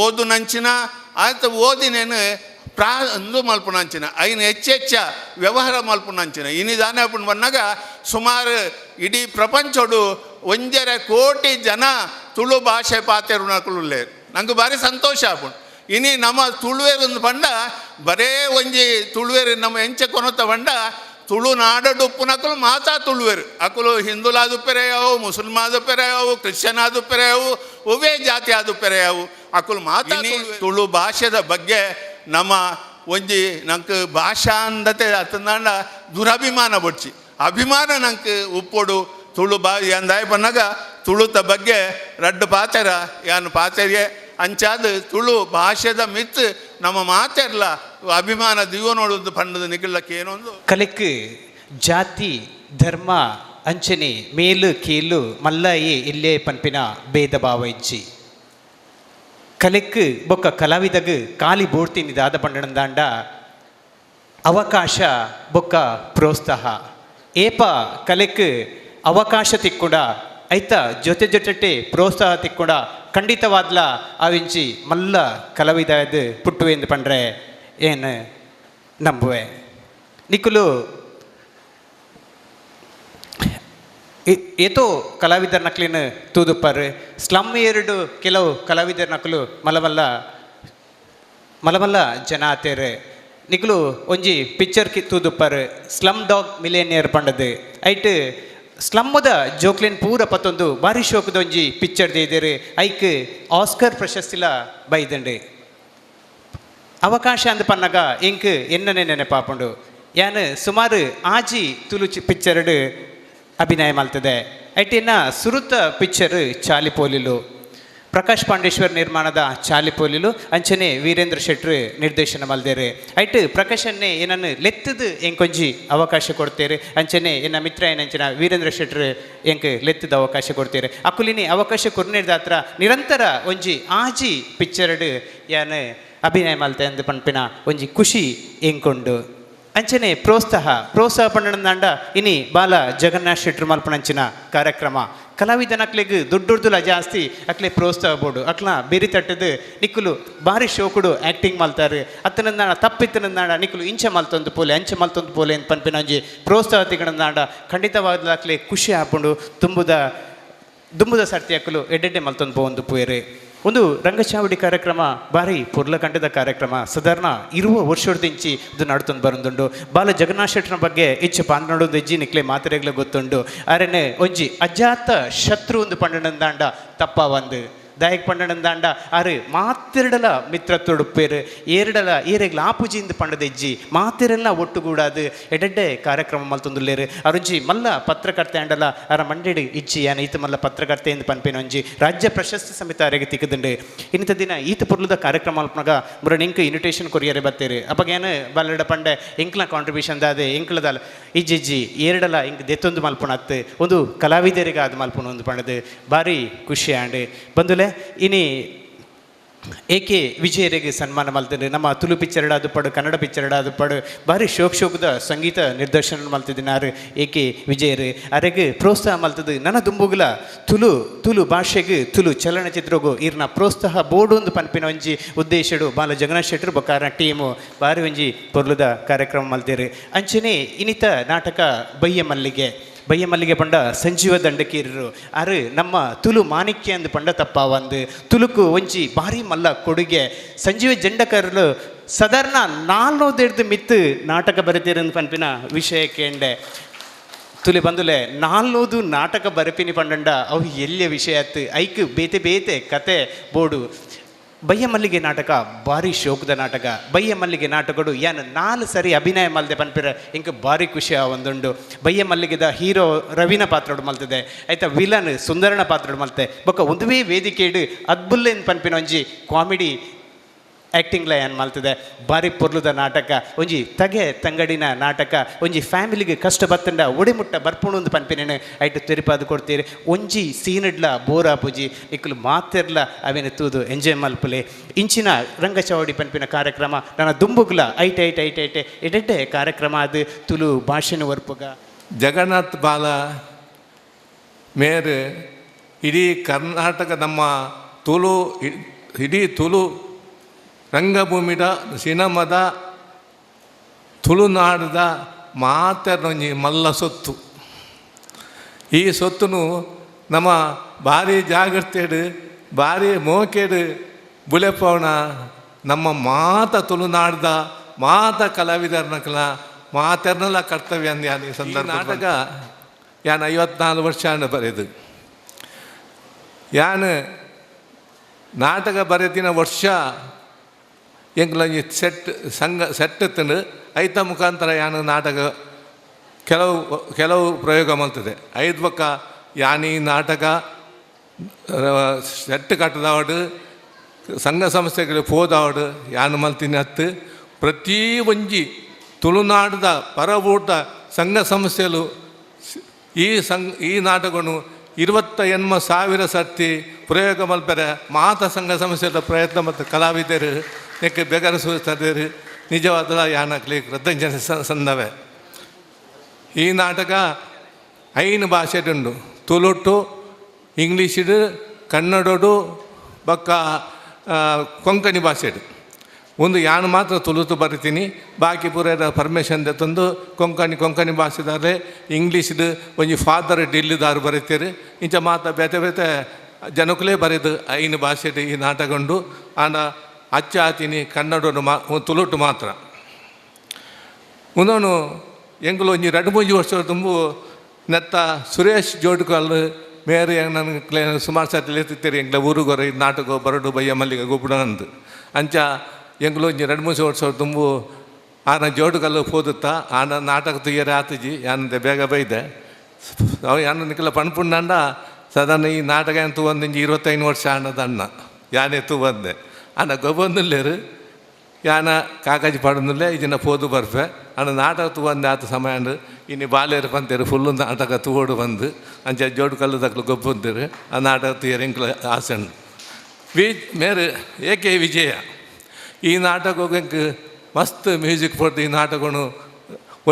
S6: ಓದುನಂಚಿನ ಆಯ್ತು ಓದಿನೇನು ಇಂದು ಮಲ್ಪುನಂಚಿನ ಐನು ಹೆಚ್ಚೆಚ್ಚ ವ್ಯವಹಾರ ಮಲ್ಪುನಂಚಿನ ಇನ್ನಿದಾನೆ ಅಪ್ಪು ಬಂದಾಗ ಸುಮಾರು ಇಡೀ ಪ್ರಪಂಚಡು 1.5 ಕೋಟಿ ಜನ ತುಳು ಭಾಷೆ ಪಾತೆರುಣಕುಲ್ಲೇ ನಂಗೆ ಭಾರಿ ಸಂತೋಷ ಆಪುಂಡು ಇನಿ ನಮ್ಮ ತುಳುವೇರು ಬಂಡ ಬರೇ ಒಂಜಿ ತುಳುವೇರು ನಮ್ಮ ಎಂಚೆ ಕೊನತ ಬಂಡ ತುಳುನಾಡು ಉಪ್ಪುನಕಲು ಮಾತಾ ತುಳುವೇರು ಅಕುಲು ಹಿಂದುಲಾದುಪ್ಪೆರೆಯವು ಮುಸಲ್ಮಾದುಪ್ಪೆರೆಯವು ಕ್ರಿಶ್ಚಿಯನ್ ಆದುಪ್ಪೆರೆಯವು ಒವೇ ಜಾತಿ ಆದುಪ್ಪೆರೆಯವು ಅಕುಲು ಮಾತಾ ತುಳು ಭಾಷೆದ ಬಗ್ಗೆ ನಮ್ಮ ಒಂಜಿ ನಂಗೆ ಭಾಷಾ ಅಂದತೆ ಅತಂದಾಂಡ ದುರಭಿಮಾನ ಬೊಡ್ಚಿ ಅಭಿಮಾನ ನಂಗೆ ಉಪ್ಪೊಡು ತುಳು ಎಂದಾಯ ಪನ್ನಾಗ ತುಳುತ ಬಗ್ಗೆ 2 ಪಾತೆರ ಯಾನು ಪಾತೆರಿಯೇ ಅಂಚಾದ ತುಳು ಭಾಷೆದ ಮಿತ್ ನಮ್ಮ ಮಾತೆರ್ಲ ಅಭಿಮಾನ ದಿವನೋಡು ಪಂಡದ ನಿಗಲಕ್ಕೆ ಏನೊಂದು
S1: ಕಲೆಕ್ ಜಾತಿ ಧರ್ಮ ಅಂಚನೆ ಮೇಲು ಕೀಲು ಮಲ್ಲಾಯಿ ಇಲ್ಲೇ ಪನ್ಪಿನ ಭೇದ ಭಾವ ಇಜ್ಜಿ ಕಲೆಕ್ ಬೊಕ್ಕ ಕಲಾವಿದಗ ಕಾಲಿ ಬೋಡ್ತಿನಿದಾದ ಪಂಡಣದಾಂಡ ಅವಕಾಶ ಬೊಕ್ಕ ಪ್ರೋತ್ಸಾಹ ಏಪ ಕಲೆಕ್ ಅವಕಾಶ ತಿಕ್ಕುಂಡ ಐತ ಜೊತೆ ಪ್ರೋತ್ಸಾಹ ತಿಕ್ಕುಂಡ ಖಂಡಿತವಾದ್ಲ ಅವಿಂಚಿ ಮಲ್ಲ ಕಲಾವಿದ ಪುಟ್ಟು ಎಂದು ಪಂಡ್ರೆ ಏನು ನಂಬುವೆ ನಿಕ್ಕುಲು ಏತೋ ಕಲಾವಿದರ ನಕ್ಲಿನ ತೂದುಪ್ಪರು ಸ್ಲಮ್ ಎರಡು ಕೆಲವು ಕಲಾವಿದರ ನಕಲು ಮಲಮಲ್ಲ ಜನ ಆತೇರು ನಿಕಲು ಒಂಜಿ ಪಿಕ್ಚರ್ ತೂದುಪ್ಪರು ಸ್ಲಮ್ ಡಾಗ್ ಮಿಲೇನಿಯರ್ ಪಂಡದು ಐಟ್ ಸ್ಲಮ್ಮದ ಜೋಕ್ಲಿನ್ ಪೂರ ಪತ್ತೊಂದು ಬಾರಿ ಶೋಕದೊಂಜಿ ಪಿಕ್ಚರ್ ದೇದೇರು ಐಕ್ ಆಸ್ಕರ್ ಪ್ರಶಸ್ತಿಲ ಬೈದಂಡು ಅವಕಾಶ ಅಂದ ಪನ್ನಾಗ ಇಂಕ್ ಎನ್ನನೆ ನೆನಪಾಪುಂಡು ಯಾನು ಸುಮಾರು ಆಜಿ ತುಳು ಪಿಕ್ಚರ್ಡ್ ಅಭಿನಯ ಮಲ್ತದೆ ಐಟಿನ ಸುರುತ ಪಿಕ್ಚರ್ ಚಾಲಿಪೋಲಿಲು ಪ್ರಕಾಶ್ ಪಾಂಡೇಶ್ವರ್ ನಿರ್ಮಾಣದ ಚಾಲಿಪೋಲಿಲು ಅಂಚನೆ ವೀರೇಂದ್ರ ಶೆಟ್ರು ನಿರ್ದೇಶನ ಮಲ್ದೇರು ಐಟ್ ಪ್ರಕಾಶನ್ನೇ ಏನನ್ನು ಲೆತ್ತದು ಎಂಕೊಂಜಿ ಅವಕಾಶ ಕೊಡ್ತೇರೆ ಅಂಚನೆ ಎನ್ನ ಮಿತ್ರ ಏನಂಚಿನ ವೀರೇಂದ್ರ ಶೆಟ್ರು ಎಂಕ್ ಲೆತ್ತದ ಅವಕಾಶ ಕೊಡ್ತೇರೆ ಅಕುಲಿನಿ ಅವಕಾಶ ಕೊರ್ನಿರ್ದಾತ್ರ ನಿರಂತರ ಒಂಜಿ ಆಜಿ ಪಿಕ್ಚರ್ಡ್ ಯಾನು ಅಭಿನಯ ಮಲ್ತೆ ಅಂದು ಪನ್ಪಿನ ಒಂಜಿ ಖುಷಿ ಎಂಕೊಂಡು ಅಂಚನೆ ಪ್ರೋತ್ಸಾಹ ಪಂಡಣದಾಂಡ ಇನಿ ಬಾಲ ಜಗನ್ನಾಥ್ ಶೆಟ್ರು ಮಲ್ಪನಂಚಿನ ಕಾರ್ಯಕ್ರಮ ಕಲಾವಿದನಕ್ಲೆಗ್ ದುಡ್ಡುರ್ದುಲ ಜಾಸ್ತಿ ಅಕ್ಲೆ ಪ್ರೋತ್ಸಾಹ ಬೋಡು ಅಕ್ಲ ಬೇರಿ ತಟ್ಟದು ನಿಕ್ಕುಲು ಭಾರಿ ಶೋಕುಡು ಆ್ಯಕ್ಟಿಂಗ್ ಮಲ್ತಾರೆ ಅತ್ತನಂದಾಂಡ ತಪ್ಪಿತ್ತನಂದಾಂಡ ನಿಕ್ಕುಲು ಇಂಚೆ ಮಲ್ತೊಂದು ಪೋಲೆ ಅಂಚೆ ಮಲ್ತೊಂದು ಪೋಲೆ ಅಂತ ಪನ್ಪಿನ ಒಂಜಿ ಪ್ರೋತ್ಸಾಹ ತಿಗಣದಾಂಡ ಖಂಡಿತವಾದ ಅಕ್ಲೆ ಖುಷಿ ಹಾಕೊಂಡು ದುಂಬುದ ಸರ್ತಿ ಅಕ್ಕಲು ಎಡ್ಡೆಡ್ಡೆ ಮಲ್ತೊಂದು ಪೋಂದು ಪೋಯರೆ ಒಂದು ರಂಗಚಾವಡಿ ಕಾರ್ಯಕ್ರಮ ಭಾರಿ ಪುರ್ಲ ಕಂಡದ ಕಾರ್ಯಕ್ರಮ ಸಾಧಾರಣ 20 ವರ್ಷದಿಂಚಿ ಇದು ನಡ್ತೊಂದು ಬರೋದುಂಡು ಬಾಲ ಜಗನ್ನಾಥ್ ಶೆಟ್ರನ ಬಗ್ಗೆ ಹೆಚ್ಚು ಪಾಲ್ನೋಡೋದು ಹೆಜ್ಜಿ ನಿಕ್ಲೆ ಮಾತ್ರೆಗ್ಲ ಗೊತ್ತುಂಡು ಆರೇನೆ ಒಂಜಿ ಅಜಾತ ಶತ್ರು ಒಂದು ಪಂಡನಂದಾಂಡ ತಪ್ಪ ಒಂದು
S7: ದಾಯಕ್ ಪಂಡನಂದಾಂಡ ಆರು ಮಾತಿರಡಲ ಮಿತ್ರ ತೊಡುಪೇರು ಏರಡಲ ಏರೆಗ್ಲ ಆಪುಜಿಂದ ಪಂಡದೆಜ್ಜಿ ಮಾತಿರೆಲ್ಲ ಒಟ್ಟುಗೂಡಾದು ಎಡೆಡ್ಡೆ ಕಾರ್ಯಕ್ರಮ ಮಲ್ತೊಂದುಲ್ಲೇರು ಅರುಂಜಿ ಮಲ್ಲ ಪತ್ರಕರ್ತೆ ಅಂಡಲ ಅರ ಮಂಡೆಡು ಇಜ್ಜಿ ಯಾನ ಈತ ಮಲ್ಲ ಪತ್ರಕರ್ತೆ ಎಂದು ಪನ್ಪೇನು ಒಂಜಿ ರಾಜ್ಯ ಪ್ರಶಸ್ತಿ ಸಮಿತಿ ಅರೆಗೆ ತಿಕ್ಕದುಂಡು ಇನ್ನಿತ ದಿನ ಈತ ಪುರ್ಲದ ಕಾರ್ಯಕ್ರಮ ಅಲ್ಪನಾಗ ಮುರ ಇಂಕ್ ಇನ್ವಿಟೇಷನ್ ಕೊರಿಯರೆ ಬತ್ತೇರು ಅಪ್ಪಗೇನು ಬಲ್ಲಡ ಪಂಡೆ ಎಂಕ್ಲ ಕಾಂಟ್ರಿಬ್ಯೂಷನ್ ದಾದೆ ಎಂಕ್ಲದ ಇಜ್ಜಿಜ್ಜಿ ಏರಡಲ ಇಂಕ್ ದೆತ್ತೊಂದು ಮಲ್ಪುಣತ್ತು ಒಂದು ಕಲಾವಿದರಿಗೆ ಆದ ಮಲ್ಪುಣ ಒಂದು ಪಂಡದು ಭಾರಿ ಖುಷಿ ಆಂಡ್ ಬಂದುಲೆ ಇನಿ ಏಕೆ ವಿಜಯರಿಗೆ ಸನ್ಮಾನ ಮಲ್ತಿದ್ರು ನಮ್ಮ ತುಳು ಪಿಕ್ಚರ್ ಅದು ಪಡು ಕನ್ನಡ ಪಿಕ್ಚರ್ ಅದು ಪಡು ಭಾರಿ ಶೋಕದ ಸಂಗೀತ ನಿರ್ದೇಶನ ಮಲ್ತಿದ್ದಿನಾರು ಏಕೆ ವಿಜಯರು ಅರೆಗೆ ಪ್ರೋತ್ಸಾಹ ಮಲ್ತದ್ದು ನನ್ನ ದುಂಬುಗುಲ ತುಳು ಭಾಷೆಗೆ ತುಳು ಚಲನಚಿತ್ರಗೂ ಇರ್ನ ಪ್ರೋತ್ಸಾಹ ಬೋರ್ಡು ಒಂದು ಪನ್ಪಿನ ಒಂಜಿ ಉದ್ದೇಶಡು ಬಾಲ ಜಗನ್ನಾಥ್ ಶೆಟ್ಟರು ಬೊಕ್ಕಾರ ಟೀಮು ಭಾರಿ ಒಂಜಿ ಪೊರ್ಲುದ ಕಾರ್ಯಕ್ರಮ ಮಲ್ತಿರು ಅಂಚನೆ ಇನ್ನಿತ ನಾಟಕ ಬಯ್ಯ ಮಲ್ಲಿಗೆ ಪಂಡ ಸಂಜೀವ ದಂಡಕೀರರು ಅರು ನಮ್ಮ ತುಳು ಮಾಣಿಕ್ಯ ಅಂದು ಪಂಡ ತಪ್ಪ ಒಂದು ತುಳುಕು ಒಂಜಿ ಭಾರಿ ಮಲ್ಲ ಕೊಡುಗೆ ಸಂಜೀವ ಜಂಡಕರ್ಲು ಸಾಧಾರಣ 400 ಮಿತ್ತು ನಾಟಕ ಬರೆದಿರಂದು ಪನ್ಪಿನ ವಿಷಯ ಕೇಂಡೆ ತುಲೆ ಬಂದುಲೆ 400 ನಾಟಕ ಬರಪಿನಿ ಪಂಡಂಡ ಅವು ಎಲ್ಲಿಯ ವಿಷಯ ಆಯ್ತು ಐಕ್ ಬೇತೆ ಕತೆ ಬೋರ್ಡು ಬಯ್ಯ ಮಲ್ಲಿಗೆ ನಾಟಕ ಭಾರಿ ಶೋಕದ ನಾಟಕ ಬಯ್ಯ ಮಲ್ಲಿಗೆ ನಾಟಕಗಳು ಯಾನು 4 ಸರಿ ಅಭಿನಯ ಮಲ್ದೆ ಪನ್ಪಿರ ಇಂಕ ಭಾರಿ ಖುಷಿ ಒಂದುಂಡು ಬಯ್ಯ ಮಲ್ಲಿಗೆದ ಹೀರೋ ರವಿನ ಪಾತ್ರೋಡು ಮಲ್ತದೆ ಆಯ್ತಾ ವಿಲನ್ ಸುಂದರನ ಪಾತ್ರೋಡು ಮಲ್ತೆ ಬೊಕ್ಕ ಒಂದುವೇ ವೇದಿಕೆಡು ಅದ್ಬುಲ್ಲೆನ್ ಪನ್ಪಿನ ಒಂಜಿ ಕಾಮಿಡಿ ಆ್ಯಕ್ಟಿಂಗ್ಲ ಏನು ಮಲ್ತದೆ ಭಾರಿ ಪೊರ್ಲುದ ನಾಟಕ ಒಂಜಿ ತಗೆ ತಂಗಡಿನ ನಾಟಕ ಒಂಜಿ ಫ್ಯಾಮಿಲಿಗೆ ಕಷ್ಟ ಬತ್ತಂಡ ಒಡೆಮುಟ್ಟ ಬರ್ಪುಣೊಂದು ಪನ್ಪಿನೇನು ಐಟು ತೆರಿಪಾದು ಕೊಡ್ತೀರಿ ಒಂಜಿ ಸೀನಡ್ಲ ಬೋರಾಪುಜಿ ನಿಕ್ಕಲು ಮಾತಿರ್ಲ ಅವೇನು ತೂದು ಎಂಜಾಯ್ ಮಲ್ಪಲೆ ಇಂಚಿನ ರಂಗಚವಡಿ ಪನ್ಪಿನ ಕಾರ್ಯಕ್ರಮ ನನ್ನ ದುಂಬುಗ್ಲ ಐಟೆ ಎಡೆಡ್ಡೆ ಕಾರ್ಯಕ್ರಮ ಅದು ತುಳು ಭಾಷೆನ ವರ್ಪುಗ
S8: ಜಗನ್ನಾಥ್ ಬಾಲ ಮೇರೆ ಇಡೀ ಕರ್ನಾಟಕ ನಮ್ಮ ತುಳು ಇಡೀ ತುಳು ರಂಗಭೂಮಿದ ಸಿನಿಮಾದ ತುಳುನಾಡದ ಮಾತರೊಂಜಿ ಮಲ್ಲ ಸೊತ್ತು ಈ ಸೊತ್ತುನು ನಮ್ಮ ಭಾರಿ ಜಾಗ್ರತೆಡು ಭಾರಿ ಮೋಕೆಡು ಬುಲೆಪವನ ನಮ್ಮ ತುಳುನಾಡದ ಕಲಾವಿದರ್ನಕಲ ಮಾತೆರ್ನಲ ಕರ್ತವ್ಯ ಅಂದ ಈ ಸಂದರ್ಭ ನಾಟಕ ಯಾನು 54 ವರ್ಷ ಬರೆದು ಯಾನು ನಾಟಕ ಬರೆದಿನ ವರ್ಷ ಎಂಗ್ಲೊಂಜಿ ಸೆಟ್ ತಂದು ಐತ ಮುಖಾಂತರ ಯಾನು ನಾಟಕ ಕೆಲವು ಪ್ರಯೋಗ ಮಾಡ್ತದೆ 5 ಪಕ್ಕ ಯಾನಿ ನಾಟಕ ಸೆಟ್ ಕಟ್ಟದವಡು ಸಂಘ ಸಂಸ್ಥೆಗಳು ಹೋದವಡು ಯಾನು ಮಲ್ತೀನಿ ಹತ್ತು ಪ್ರತಿ ಒಂಜಿ ತುಳುನಾಡದ ಪರಬೂಟ ಸಂಘ ಸಂಸ್ಥೆಗಳು ಈ ನಾಟಕವನ್ನು 28,000 ಸರ್ತಿ ಪ್ರಯೋಗ ಮಲ್ಪರೆ ಸಂಘ ಸಂಸ್ಥೆಯ ಪ್ರಯತ್ನ ಮತ್ತು ಕಲಾವಿದರು ನೆಕ್ಕೆ ಬೆಗರಿಸುತ್ತದೆ ನಿಜವಾದ ಯಾನಕ್ಲಿ ಕೃತಜ್ಞತೆ ಸಂದವೆ ಈ ನಾಟಕ 5 ಭಾಷೆಡುಂಡು ತುಳುಟು ಇಂಗ್ಲೀಷಿಡು ಕನ್ನಡಡು ಬಕ್ಕ ಕೊಂಕಣಿ ಭಾಷೆಡು ಒಂದು ಯಾನು ಮಾತ್ರ ತುಳುತು ಬರಿತೀನಿ ಬಾಕಿ ಪೂರ ಪರ್ಮಿಷನ್ ತಂದು ಕೊಂಕಣಿ ಭಾಷೆದಾರೆ ಇಂಗ್ಲೀಷ್ದು ಒಂಜಿ ಫಾದರ್ ಡಿಲ್ಲಿದಾರು ಬರೀತೀರಿ ಇಂಚ ಮಾತ ಬೇತೆ ಜನಕುಲೇ ಬರೆದು 5 ಭಾಷೆಡು ಈ ನಾಟಕ ಉಂಡು ಆಂಡ ಅಚ್ಚ ಆತೀನಿ ಕನ್ನಡನು ತುಳುಟು ಮಾತ್ರ ಮುಂದೋನು ಎಂಗ್ಲು ಒಂಜಿ 2-3 ವರ್ಷ ತುಂಬು ನೆತ್ತ ಸುರೇಶ್ ಜೋಡ್ಕಲ್ ಮೇರೆ ನನಗೆ ಸುಮಾರು ಸರ್ತಿ ಎತ್ತಿತ್ತೀರಿ ಎಂಗ್ಲ ಊರುಗೊರ ಈ ನಾಟಕ ಬರಡು ಬಯ್ಯ ಮಲ್ಲಿಗೆ ಗೊಬ್ಬಡ ಅಂದು ಅಂಚ ಎಂಗ್ಲು ಒಂಜಿ 2-3 ವರ್ಷ ತುಂಬು ಆನ ಜೋಡುಗಲ್ಲು ಹೋದುತ್ತಾ ಆನ ನಾಟಕ ತುಯ್ಯರೆ ಆತಜಿ ಯಾನಂದೆ ಬೇಗ ಬೈದೆ ಅವು ಯಾನು ನಿಖಲ ಪಣ್ಪುಂಡ ಸಾಧಾರಣ ಈ ನಾಟಕ ಏನು ತೂವಂದು 25 ವರ್ಷ ಅನ್ನದ ಅಣ್ಣ ಯಾನೇ ತೂವಂದೆ ಅಣ್ಣ ಗೊಬ್ಬಂದಿಲ್ಲೇರು ಯಾನ ಕಾಕಾಜಿ ಪಡಂದಿಲ್ಲೇ ಇದನ್ನ ಪೋದು ಬರ್ಪೆ ಅಣ್ಣ ನಾಟಕ ತೂವಂದೆ ಆತ ಸಮಯ ಇನ್ನು ಬಾಲೇರು ಪಂತೇರು ಫುಲ್ಲು ನಾಟಕ ತೂಡು ಬಂದು ಅಂಚ ಜೋಡು ಕಲ್ಲು ತಕ್ಕಲು ಗೊಬ್ಬಂತೀರು ಆ ನಾಟಕ ತುಯ್ಯರು ಎಂಕ್ಲ ಆಸೆಂಡು ಮೇರೆ ಏಕೆ ವಿಜಯ ಈ ನಾಟಕ ಹೋಗಕ್ಕೆ ಮಸ್ತ್ ಮ್ಯೂಸಿಕ್ ಪಡ್ದು ಈ ನಾಟಕನು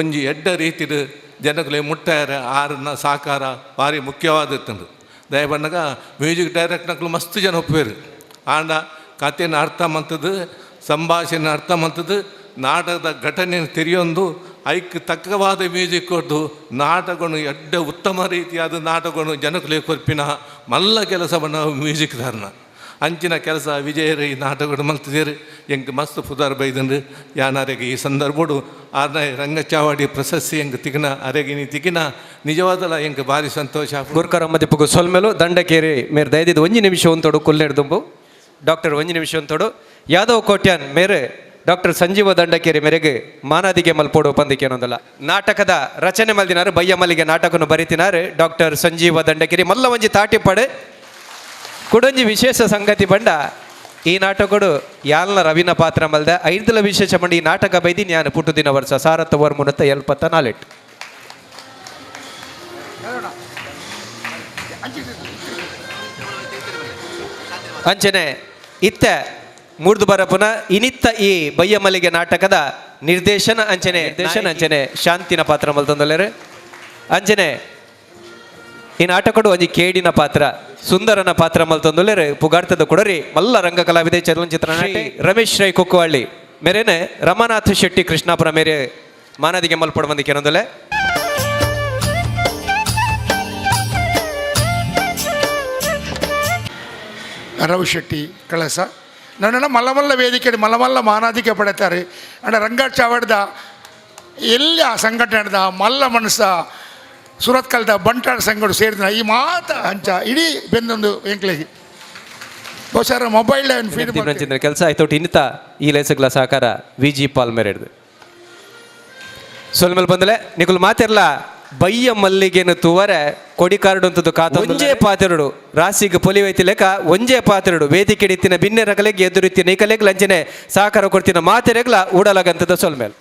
S8: ಒಂಜಿ ಎಡ್ಡ ರೀತಿಡು ಜನಗಳೇ ಮುಟ್ಟಾರೆ ಆರನ್ನ ಸಾಕಾರ ಭಾರಿ ಮುಖ್ಯವಾದತ್ತಂದು ದಯಬಣ್ಣಗ ಮ್ಯೂಸಿಕ್ ಡೈರೆಕ್ಟ್ನಕ್ಲು ಮಸ್ತ್ ಜನ ಒಪ್ಪೇರು ಆಂಡ ಕಥೆನ ಅರ್ಥ ಮಂತದ್ದು ಸಂಭಾಷಣೆ ಅರ್ಥ ಮಂತದ್ದು ನಾಟಕದ ಘಟನೆಯನ್ನು ತೆರೆಯೊಂದು ಐಕ್ ತಕ್ಕವಾದ ಮ್ಯೂಸಿಕ್ ಕೊಟ್ಟು ನಾಟಕನು ಎಡ್ಡ ಉತ್ತಮ ರೀತಿಯಾದ ನಾಟಕನು ಜನಕುಲೆ ಕೊರ್ಪಿನ ಮಲ್ಲ ಕೆಲಸವನ್ನು ಮ್ಯೂಸಿಕ್ ಧಾರಣ ಅಂಚಿನ ಕೆಲಸ ವಿಜಯರು ಈ ನಾಟಕಗಳು ಮಲ್ತಿದ್ದೀರಿ ಎಂಗೆ ಮಸ್ತ್ ಪುದಾರ್ ಬೈದಂಡು ಯಾನಾರೆಗೆ ಈ ಸಂದರ್ಭಡು ಆರ್ನ ರಂಗಚಾವಾಡಿ ಪ್ರಶಸ್ತಿ ಎಂಗೆ ತಿಗಿನ ಅರೆಗಿನಿ ತಿಗಿನ ನಿಜವಾದಲ್ಲ ಎಂಗೆ ಭಾರಿ ಸಂತೋಷ
S1: ಗುರ್ಕರಮ್ಮ ದಿಪ್ಪುಗು ಸೊಲ್ಮೆಲು ದಂಡಕೇರಿ ಮೇರೆ ದಯದಿದ್ದು 1 ನಿಮಿಷ ಒಂತೋಡು ಕೊಲ್ಲೆಡ್ದುಂಬು ಡಾಕ್ಟರ್ 1 ನಿಮಿಷ ಒಂತೋಡು ಯಾದವ್ ಕೋಟ್ಯಾನ್ ಮೇರೆ ಡಾಕ್ಟರ್ ಸಂಜೀವ ದಂಡಕೇರಿ ಮೇರೆಗೆ ಮಾನಾದಿಗೆ ಮಲ್ಪೋಡು ಪಂದಿಕೆ ಅನ್ನೋದಲ್ಲ ನಾಟಕದ ರಚನೆ ಮಲ್ದಿನಾರು ಬಯ್ಯ ಮಲ್ಲಿಗೆ ನಾಟಕವನ್ನು ಬರೀತಿನಾರು ಡಾಕ್ಟರ್ ಸಂಜೀವ ದಂಡಕೇರಿ ಮಲ್ಲ ಒಂಜಿ ತಾಟಿಪಡು ಕುಡೊಂಜಿ ವಿಶೇಷ ಸಂಗತಿ ಬಂಡ ಈ ನಾಟಕಡು ಯಾಲ್ನ ರವಿನ ಪಾತ್ರ ಮಲ್ದ 5 ವಿಶೇಷ ಬಂಡ ಈ ನಾಟಕ ಬೈದಿ ನಾನು ಪುಟ್ಟು ದಿನ ವರ್ಷ ಸಾರತ್ತ ವರ್ಮುನತ್ತ 74 ಅಂಚನೆ ಇತ್ತ ಮೂರ್ದು ಬರಪುನ ಇನಿತ್ತ ಈ ಬಯ್ಯ ಮಲ್ಲಿಗೆ ನಾಟಕದ ನಿರ್ದೇಶನ ಅಂಚನೆ ಶಾಂತಿನ ಪಾತ್ರ ಮಲ್ತಂದಲ್ಲೇರು ಅಂಚನೆ ಈ ನಾಟಕಡು ಒಂಜಿ ಕೇಡಿನ ಪಾತ್ರ ಸುಂದರನ ಪಾತ್ರ ಮಲ್ತಂದಲ್ಲೇರು ಪುಗಾರ್ತದ ಕೊಡರಿ ಮಲ್ಲ ರಂಗ ಕಲಾವಿದೆ ಚಲನಚಿತ್ರ ನಟಿ ರಮೇಶ್ ರೈ ಕೊಕ್ಕುವಳ್ಳಿ ಮೇರೇನೆ ರಮಾನಾಥ್ ಶೆಟ್ಟಿ ಕೃಷ್ಣಾಪುರ ಮೇರೆ ಮಾನದಿಗೆ ಮಲ್ಪಡ ಬಂದಿಕೆ ಅನ್ನೋದಲ್ಲೇ
S3: ರವಿ ಶೆಟ್ಟಿ ಕಳಸ ನನ್ನನ್ನು ಮಲ್ಲಮಲ್ಲ ವೇದಿಕೆ ಮಲ್ಲಮಲ್ಲ ಮಾನಾದಿಕೆ ಪಡೆತಾರೆ ಅಂಡ ರಂಗ ಚಾವಡ್ದ ಎಲ್ಲಿ ಆ ಸಂಘಟನೆದ ಮಲ್ಲ ಮನಸ್ಸ ಸುರತ್ ಕಲ್ದ ಬಂಟಾಡ ಸಂಘಡು ಸೇರಿದ ಈ ಮಾತ ಅಂಚ ಇಡೀ ಬೆಂದೊಂದು ಎಂಕ್ಲೇಜಿ ಬಹುಶಃ ಮೊಬೈಲ್ ಫೀಡ್
S1: ಕೆಲಸ ಆಯ್ತು ಇನ್ನಿತ ಈ ಲೇಸಗ್ಲ ಸಹಕಾರ ವಿಜಿ ಪಾಲ್ ಮೇರೆ ಹಿಡ್ದು ಸೊಲ್ಮೇಲೆ ಬಂದಲೆ ನಿಗುಲು ಮಾತಿರ್ಲ ಬಯ್ಯ ಮಲ್ಲಿಗೆನು ತೂವರೆ ಕೊಡಿ ಕಾರ್ಡು ಅಂತದ್ದು ಕಾತ ಒಂಜೇ ಪಾತಿರುಡು ರಾಸಿಗೆ ಪೊಲಿವೈತಿ ಲೆಕ್ಕ ಒಂಜೇ ಪಾತಿರುಡು ವೇದಿಕೆ ಇತ್ತಿನ ಭಿನ್ನ ರಗಲೆಗೆ ಎದುರಿತ್ತಿನ ಈ ಕಲೆಗೆ ಲಂಚನೆ ಸಹಕಾರ ಕೊಡ್ತಿನ ಮಾತಿರೆಗ್ಲ ಊಡಲಾಗಂತದ ಸೊಲ್ಮೇಲೆ